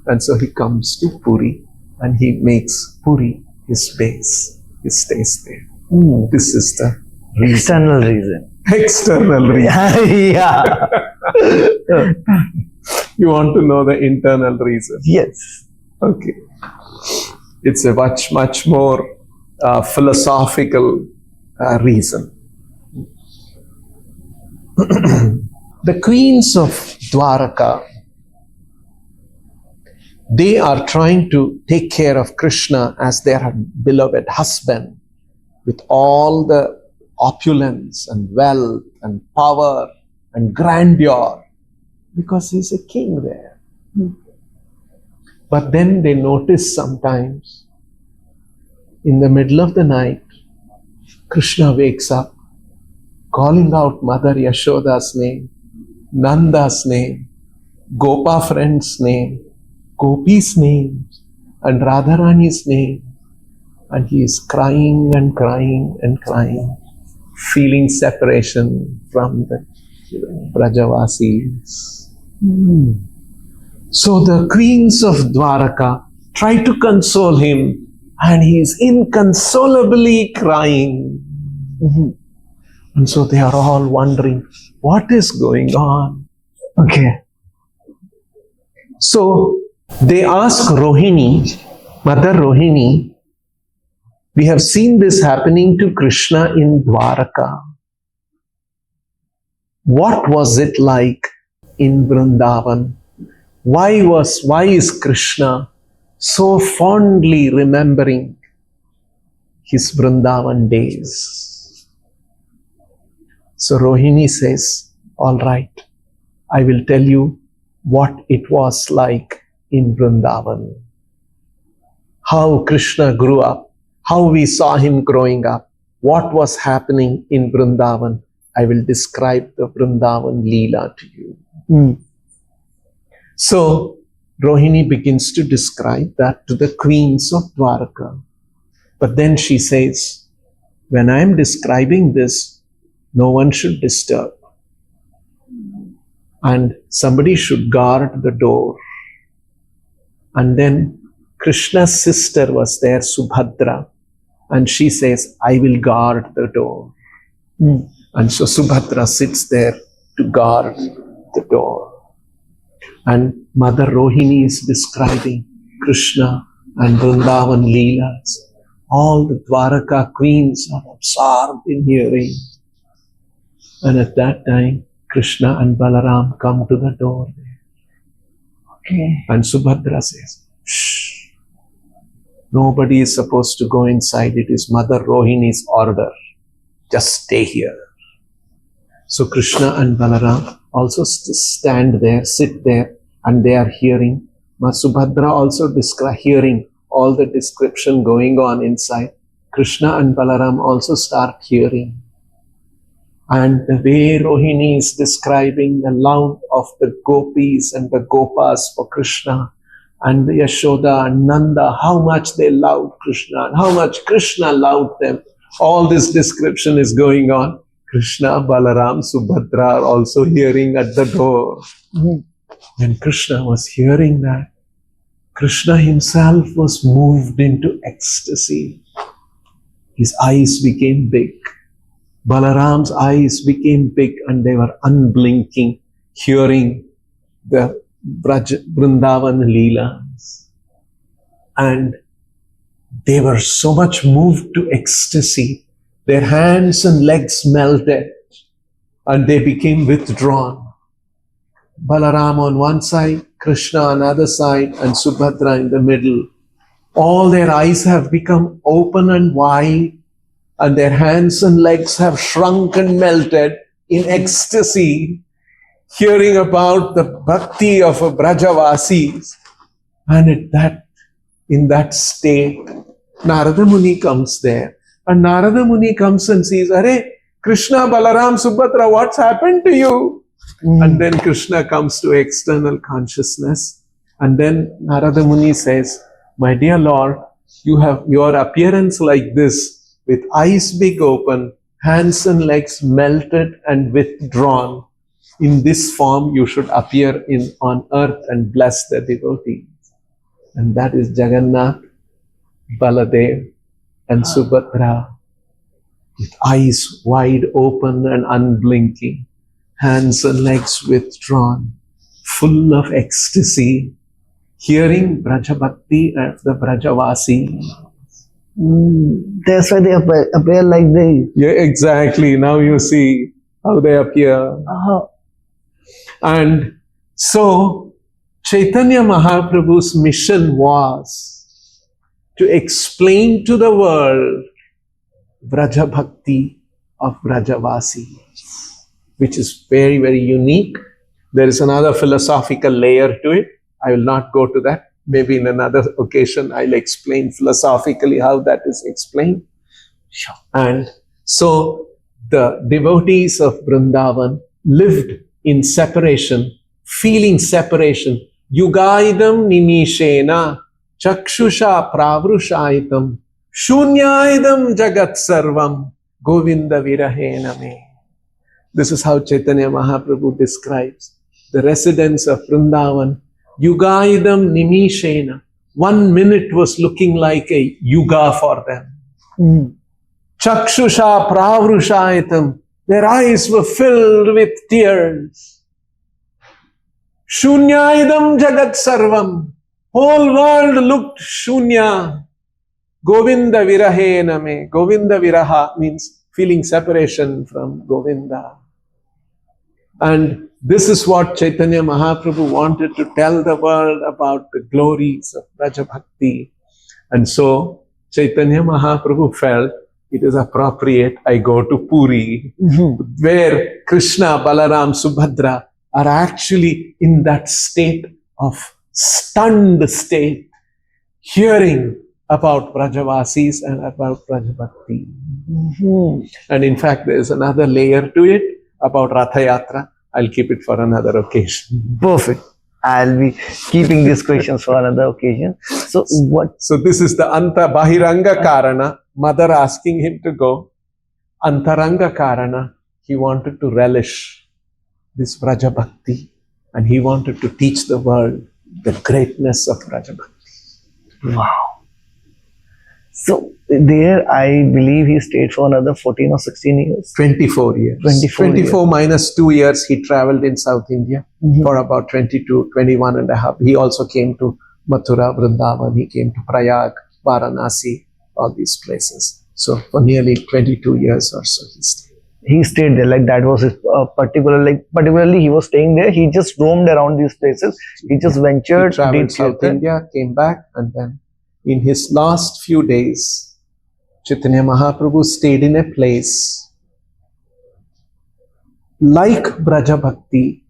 And so he comes to Puri and he makes Puri his base. He stays there. This is the reason. External reason. External reason. Yeah. You want to know the internal reason? Yes. Okay. It's a much more philosophical reason. The queens of Dwaraka, they are trying to take care of Krishna as their beloved husband with all the opulence and wealth and power and grandeur because he's a king there. But then they notice sometimes in the middle of the night, Krishna wakes up calling out Mother Yashoda's name, Nanda's name, Gopa friend's name, Gopi's name, and Radharani's name. And he is crying and crying and crying, feeling separation from the Brajavasis. So the queens of Dwaraka try to console him, and he is inconsolably crying. And so they are all wondering, what is going on? Okay. So they ask Rohini, Mother Rohini, we have seen this happening to Krishna in Dwaraka. What was it like in Vrindavan? Why is Krishna so fondly remembering his Vrindavan days? So Rohini says, all right, I will tell you what it was like in Vrindavan. How Krishna grew up, how we saw him growing up, what was happening in Vrindavan. I will describe the Vrindavan Leela to you. So Rohini begins to describe that to the queens of Dwaraka. But then she says, when I am describing this, no one should disturb. And somebody should guard the door. And then Krishna's sister was there, Subhadra. And she says, I will guard the door. And so Subhadra sits there to guard the door. And Mother Rohini is describing Krishna and Vrindavan Leelas. All the Dwaraka queens are absorbed in hearing. And at that time, Krishna and Balaram come to the door there. Okay. And Subhadra says, shh, nobody is supposed to go inside. It is Mother Rohini's order. Just stay here. So Krishna and Balaram also stand there, sit there, and they are hearing. Subhadra also hearing all the description going on inside. Krishna and Balaram also start hearing. And the way Rohini is describing the love of the gopis and the gopas for Krishna, and the Yashoda and Nanda, how much they loved Krishna and how much Krishna loved them. All this description is going on. Krishna, Balaram, Subhadra are also hearing at the door. When Krishna was hearing that, Krishna himself was moved into ecstasy. His eyes became big. Balaram's eyes became big and they were unblinking, hearing the Vrindavan Leelas. And they were so much moved to ecstasy. Their hands and legs melted and they became withdrawn. Balaram on one side, Krishna on the other side, and Subhadra in the middle. All their eyes have become open and wide, and their hands and legs have shrunk and melted in ecstasy, hearing about the bhakti of a Brajavasis. And in that state, Narada Muni comes there. And Narada Muni comes and says, Are, Krishna, Balaram, Subhadra, what's happened to you? And then Krishna comes to external consciousness. And then Narada Muni says, My dear Lord, you have your appearance like this, with eyes big open, hands and legs melted and withdrawn. In this form, you should appear on earth and bless the devotees. And that is Jagannath, Baladev, and Subhadra, with eyes wide open and unblinking, hands and legs withdrawn, full of ecstasy, hearing Braja Bhakti of the Brajavasi. That's why they appear like this. Yeah, exactly. Now you see how they appear. And so Chaitanya Mahaprabhu's mission was to explain to the world Braja Bhakti of Brajavasi, which is very, very unique. There is another philosophical layer to it. I will not go to that. Maybe in another occasion I'll explain philosophically how that is explained. Sure. And so the devotees of Vrindavan lived in separation, feeling separation. Yugaidam nimishena chakshusha pravrushaitam shunyaidam jagat sarvam govinda virahena me. This is how Chaitanya Mahaprabhu describes the residents of Vrindavan. Yugaidam nimishena. 1 minute was looking like a yuga for them. Chakshusha pravrushaitam. Their eyes were filled with tears. Shunyaidam jagat sarvam. Whole world looked shunya. Govinda virahena me. Govinda viraha means feeling separation from Govinda. And this is what Chaitanya Mahaprabhu wanted to tell the world about the glories of Braja Bhakti. And so Chaitanya Mahaprabhu felt it is appropriate I go to Puri, where Krishna, Balaram, Subhadra are actually in that state of stunned state, hearing about Brajavasis and about Braja Bhakti. And in fact, there is another layer to it about Ratha Yatra. I'll keep it for another occasion. Perfect. I'll be keeping these questions for another occasion. So this is the Anta Bahiranga Karana, mother asking him to go. Antaranga Karana, he wanted to relish this Braja Bhakti and he wanted to teach the world the greatness of Braja Bhakti. Wow. So there, I believe he stayed for another 14 or 16 years. 24 years. 24 minus 2 years, he traveled in South India for about 22, 21 and a half. He also came to Mathura, Vrindavan. He came to Prayag, Varanasi, all these places. So for nearly 22 years or so, he stayed. He stayed there, like that was his particularly he was staying there. He just roamed around these places. He just ventured, he traveled South India, came back, and then in his last few days, Chaitanya Mahaprabhu stayed in a place like Braja Bhakti,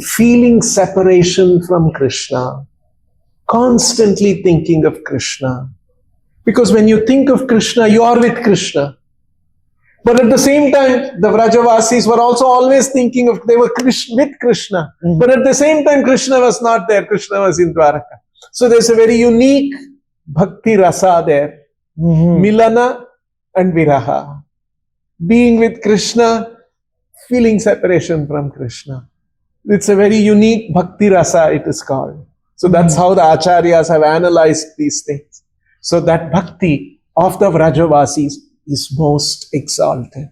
feeling separation from Krishna, constantly thinking of Krishna. Because when you think of Krishna, you are with Krishna. But at the same time, the Vrajavasis were also always thinking of, they were with Krishna. But at the same time, Krishna was not there. Krishna was in Dwaraka. So there's a very unique Bhakti Rasa there. Milana and Viraha. Being with Krishna, feeling separation from Krishna. It's a very unique Bhakti Rasa, it is called. So that's how the Acharyas have analyzed these things. So that Bhakti of the Vrajavasis is most exalted.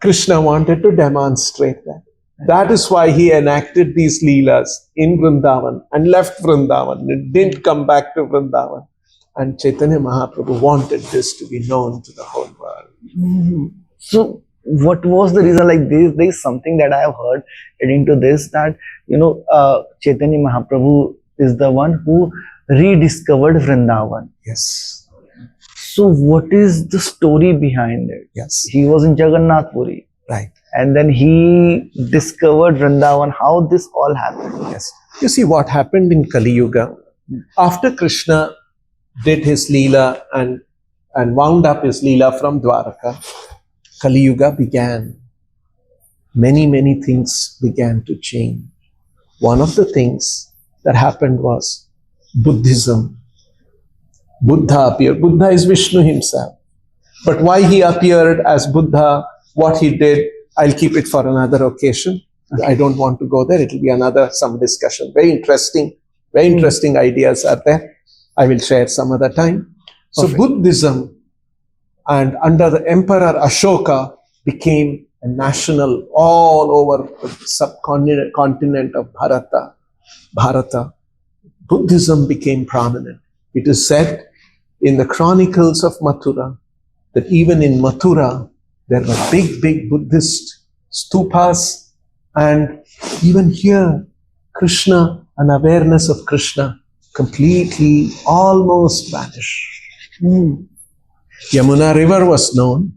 Krishna wanted to demonstrate that. That is why he enacted these Leelas in Vrindavan and left Vrindavan. It didn't come back to Vrindavan. And Chaitanya Mahaprabhu wanted this to be known to the whole world. So, what was the reason? Like, there is something that I have heard adding to this, that Chaitanya Mahaprabhu is the one who rediscovered Vrindavan. Yes. So, what is the story behind it? Yes. He was in Jagannath Puri, Right. and then he discovered Vrindavan. How this all happened? Yes. You see what happened in Kali Yuga. After Krishna did his Leela and wound up his Leela from Dwaraka, Kali Yuga began. Many things began to change. One of the things that happened was Buddhism. Buddha appeared. Buddha is Vishnu himself. But why he appeared as Buddha, what he did, I'll keep it for another occasion. I don't want to go there. It will be some discussion. Very interesting ideas are there. I will share some other time. So Perfect. Buddhism, and under the Emperor Ashoka, became a national all over the subcontinent of Bharata. Buddhism became prominent. It is said in the chronicles of Mathura that even in Mathura there were big Buddhist stupas, and even here Krishna and awareness of Krishna completely almost vanished. Yamuna river was known,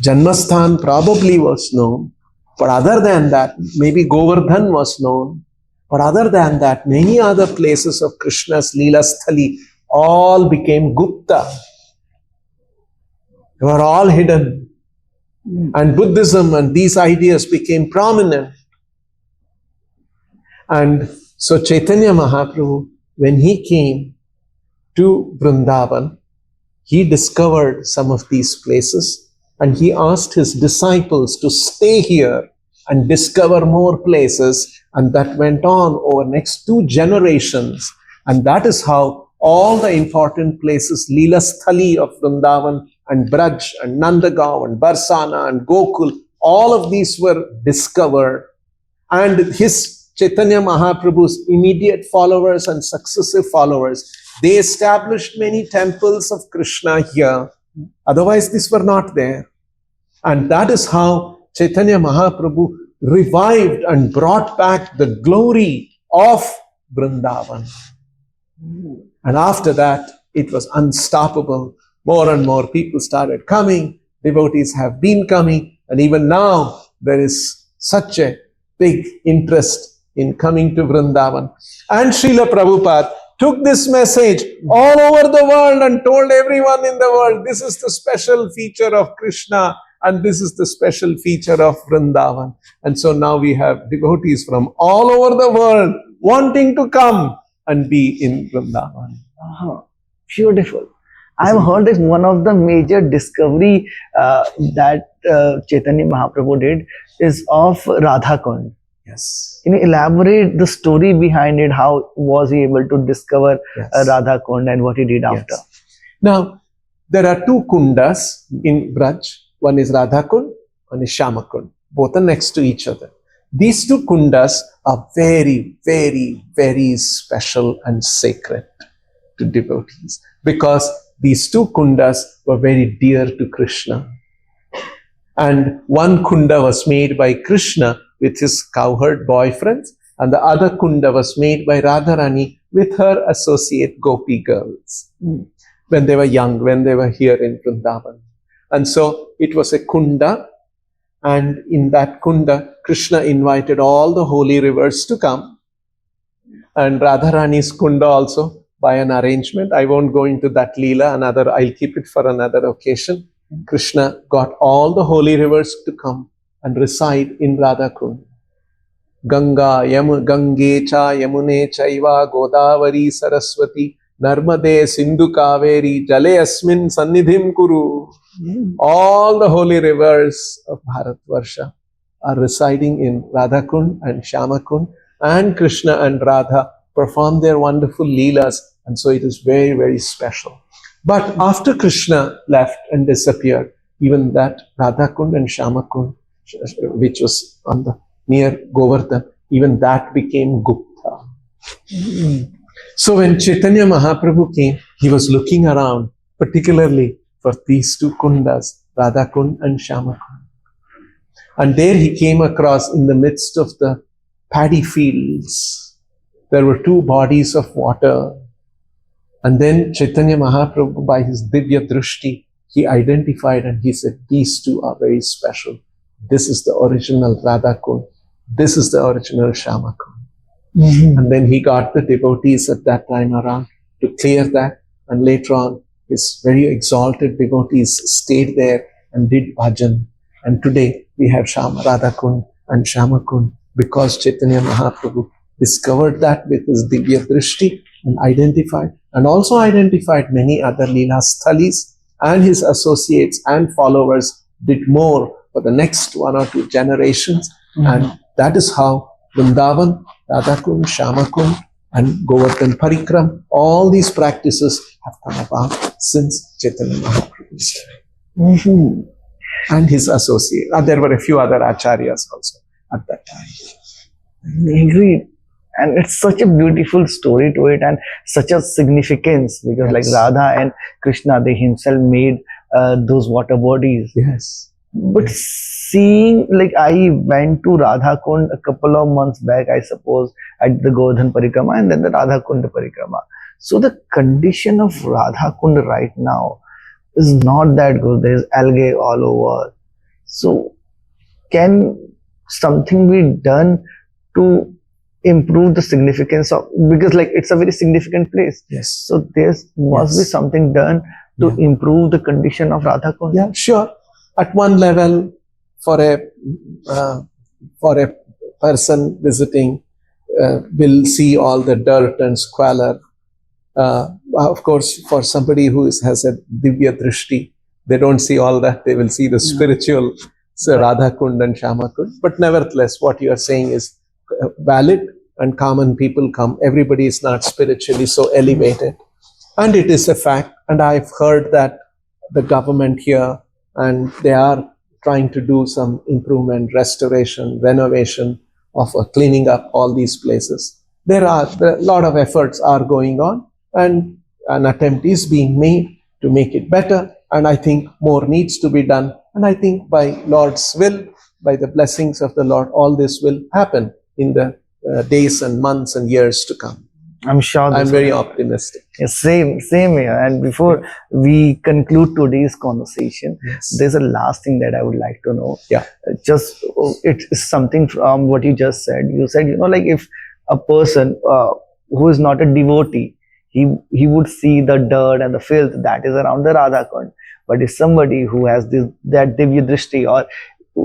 Janmasthan probably was known, but other than that, maybe Govardhan was known, but other than that, many other places of Krishna's Leela Sthali all became Gupta. They were all hidden. And Buddhism and these ideas became prominent. And so Chaitanya Mahaprabhu, when he came to Vrindavan, he discovered some of these places and he asked his disciples to stay here and discover more places, and that went on over next 2 generations. And that is how all the important places, Leela Sthali of Vrindavan and Braj and Nandagaon and Barsana and Gokul, all of these were discovered. And his Chaitanya Mahaprabhu's immediate followers and successive followers, they established many temples of Krishna here. Otherwise, these were not there. And that is how Chaitanya Mahaprabhu revived and brought back the glory of Vrindavan. And after that, it was unstoppable. More and more people started coming. Devotees have been coming. And even now, there is such a big interest in coming to Vrindavan. And Srila Prabhupada took this message all over the world and told everyone in the world, this is the special feature of Krishna and this is the special feature of Vrindavan. And so now we have devotees from all over the world wanting to come and be in Vrindavan. Beautiful. I've heard that one of the major discovery that Chaitanya Mahaprabhu did is of Radha Kund. Yes. Can you elaborate the story behind it? How was he able to discover Radha Kund and what he did after? Now, there are 2 kundas in Braj. One is Radha Kund, one is Shyama Kund. Both are next to each other. These 2 kundas are very special and sacred to devotees, because these 2 kundas were very dear to Krishna. And one kunda was made by Krishna with his cowherd boyfriends, and the other kunda was made by Radharani with her associate gopi girls when they were young, when they were here in Vrindavan. And so it was a kunda, and in that kunda, Krishna invited all the holy rivers to come, and Radharani's kunda also, by an arrangement. I won't go into that Leela, I'll keep it for another occasion. Krishna got all the holy rivers to come and reside in Radha Kund. Gange cha Yamune chaiva Godavari Saraswati Narmade Sindhu Kaveri Jale Asmin Sannidhim Kuru. All the holy rivers of Bharatvarsha are residing in Radha Kund and Shyama Kund, and Krishna and Radha perform their wonderful Leelas, and so it is very special. But after Krishna left and disappeared, even that Radha Kund and Shyama Kund, which was on the near Govardhan, even that became Gupta. So when Chaitanya Mahaprabhu came, he was looking around, particularly for these two kundas, Radha Kund and Shyama Kund. And there he came across, in the midst of the paddy fields, there were two bodies of water. And then Chaitanya Mahaprabhu, by his Divya Drishti, he identified and he said, these two are very special. This is the original Radha Kund. This is the original Shyama Kund. And then he got the devotees at that time around to clear that. And later on, his very exalted devotees stayed there and did bhajan. And today we have Radha Kund and Shyama Kund because Chaitanya Mahaprabhu discovered that with his Divya Drishti and identified, and also identified many other Leela Sthalis, and his associates and followers did more for the next 1 or 2 generations. And that is how Vrindavan, Radha Kund, Shyama Kund and Govardhan Parikram, all these practices have come about since Chaitanya Mahaprabhu's time. And his associate. There were a few other acharyas also at that time. Agreed. And it's such a beautiful story to it and such a significance because like Radha and Krishna, they himself made those water bodies. Yes. But seeing, like I went to Radha Kund a couple of months back, I suppose, at the Govardhan Parikrama and then the Radha Kund Parikrama. So the condition of Radha Kund right now is not that good. There's algae all over. So can something be done to improve the significance of, because like it's a very significant place. Yes. So there must be something done to improve the condition of Radha Kund. Yeah, sure. At one level, for a person visiting, will see all the dirt and squalor. Of course, for somebody who has a Divya Drishti, they don't see all that. They will see the spiritual Radha Kund and Shyama Kund. But nevertheless, what you are saying is valid, and common people come. Everybody is not spiritually so elevated. And it is a fact. And I've heard that the government here, and they are trying to do some improvement, restoration, renovation of cleaning up all these places. There are a lot of efforts are going on, and an attempt is being made to make it better. And I think more needs to be done. And I think by Lord's will, by the blessings of the Lord, all this will happen in the days and months and years to come. I'm sure. I'm very optimistic. Yes, same here. And before we conclude today's conversation, there's a last thing that I would like to know. Yeah. Just it is something from what you just said. You said, like if a person who is not a devotee, he would see the dirt and the filth that is around the Radha Kund. But if somebody who has that Divya Drishti or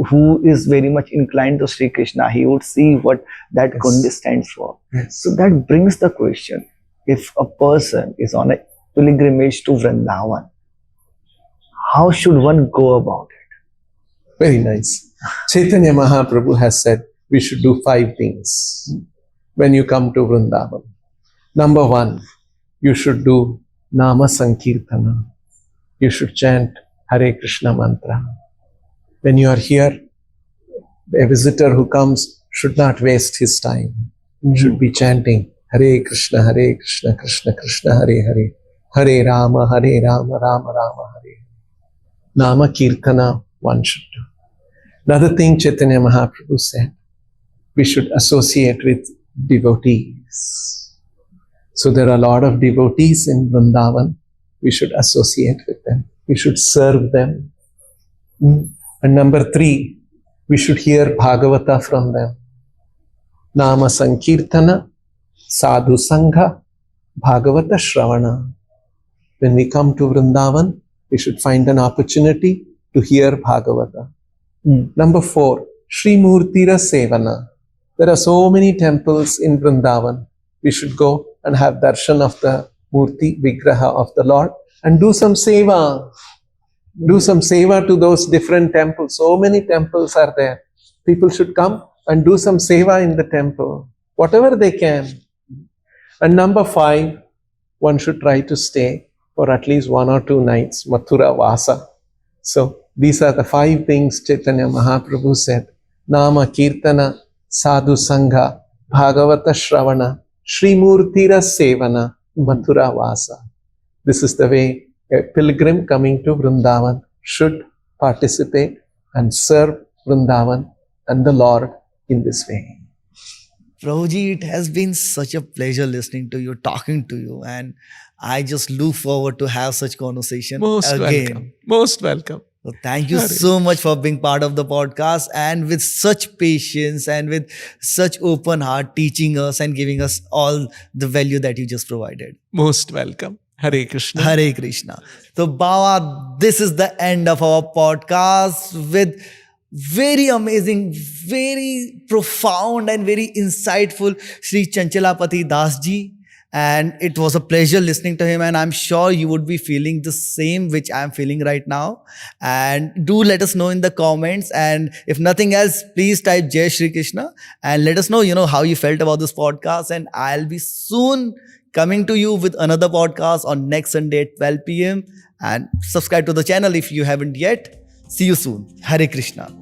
who is very much inclined to Sri Krishna, he would see what that Kund stands for. So that brings the question, if a person is on a pilgrimage to Vrindavan, how should one go about it? Very nice. Chaitanya Mahaprabhu has said we should do 5 things when you come to Vrindavan. Number 1, you should do Nama Sankirtana. You should chant Hare Krishna mantra. When you are here, a visitor who comes should not waste his time. Should be chanting Hare Krishna, Krishna Krishna, Hare Hare, Hare Rama, Rama Rama, Hare. Nama Kirtana one should do. Another thing Chaitanya Mahaprabhu said, we should associate with devotees. So there are a lot of devotees in Vrindavan. We should associate with them. We should serve them. And number 3, we should hear Bhagavata from them. Nama Sankirtana, Sadhu Sangha, Bhagavata Shravana. When we come to Vrindavan, we should find an opportunity to hear Bhagavata. Number 4, Sri Murtira Sevana. There are so many temples in Vrindavan. We should go and have darshan of the Murti, Vigraha of the Lord, and do some seva. Do some seva to those different temples. So many temples are there. People should come and do some seva in the temple, whatever they can. And number 5, one should try to stay for at least 1 or 2 nights, Mathura Vasa. So these are the 5 things Chaitanya Mahaprabhu said. Nama Kirtana, Sadhu Sangha, Bhagavata Shravana, Sri Murtira Sevana, Mathura Vasa. This is the way a pilgrim coming to Vrindavan should participate and serve Vrindavan and the Lord in this way. Prabhuji, it has been such a pleasure listening to you, talking to you, and I just look forward to have such conversation again. Most welcome. So thank you so much for being part of the podcast and with such patience and with such open heart teaching us and giving us all the value that you just provided. Most welcome. Hare Krishna. Hare Krishna. So Baba, this is the end of our podcast with very amazing, very profound and very insightful Sri Chanchalapati Das Ji. And it was a pleasure listening to him, and I'm sure you would be feeling the same which I'm feeling right now. And do let us know in the comments, and if nothing else, please type Jai Shri Krishna and let us know, how you felt about this podcast. And I'll be soon coming to you with another podcast on next Sunday at 12 p.m. And subscribe to the channel if you haven't yet. See you soon. Hare Krishna.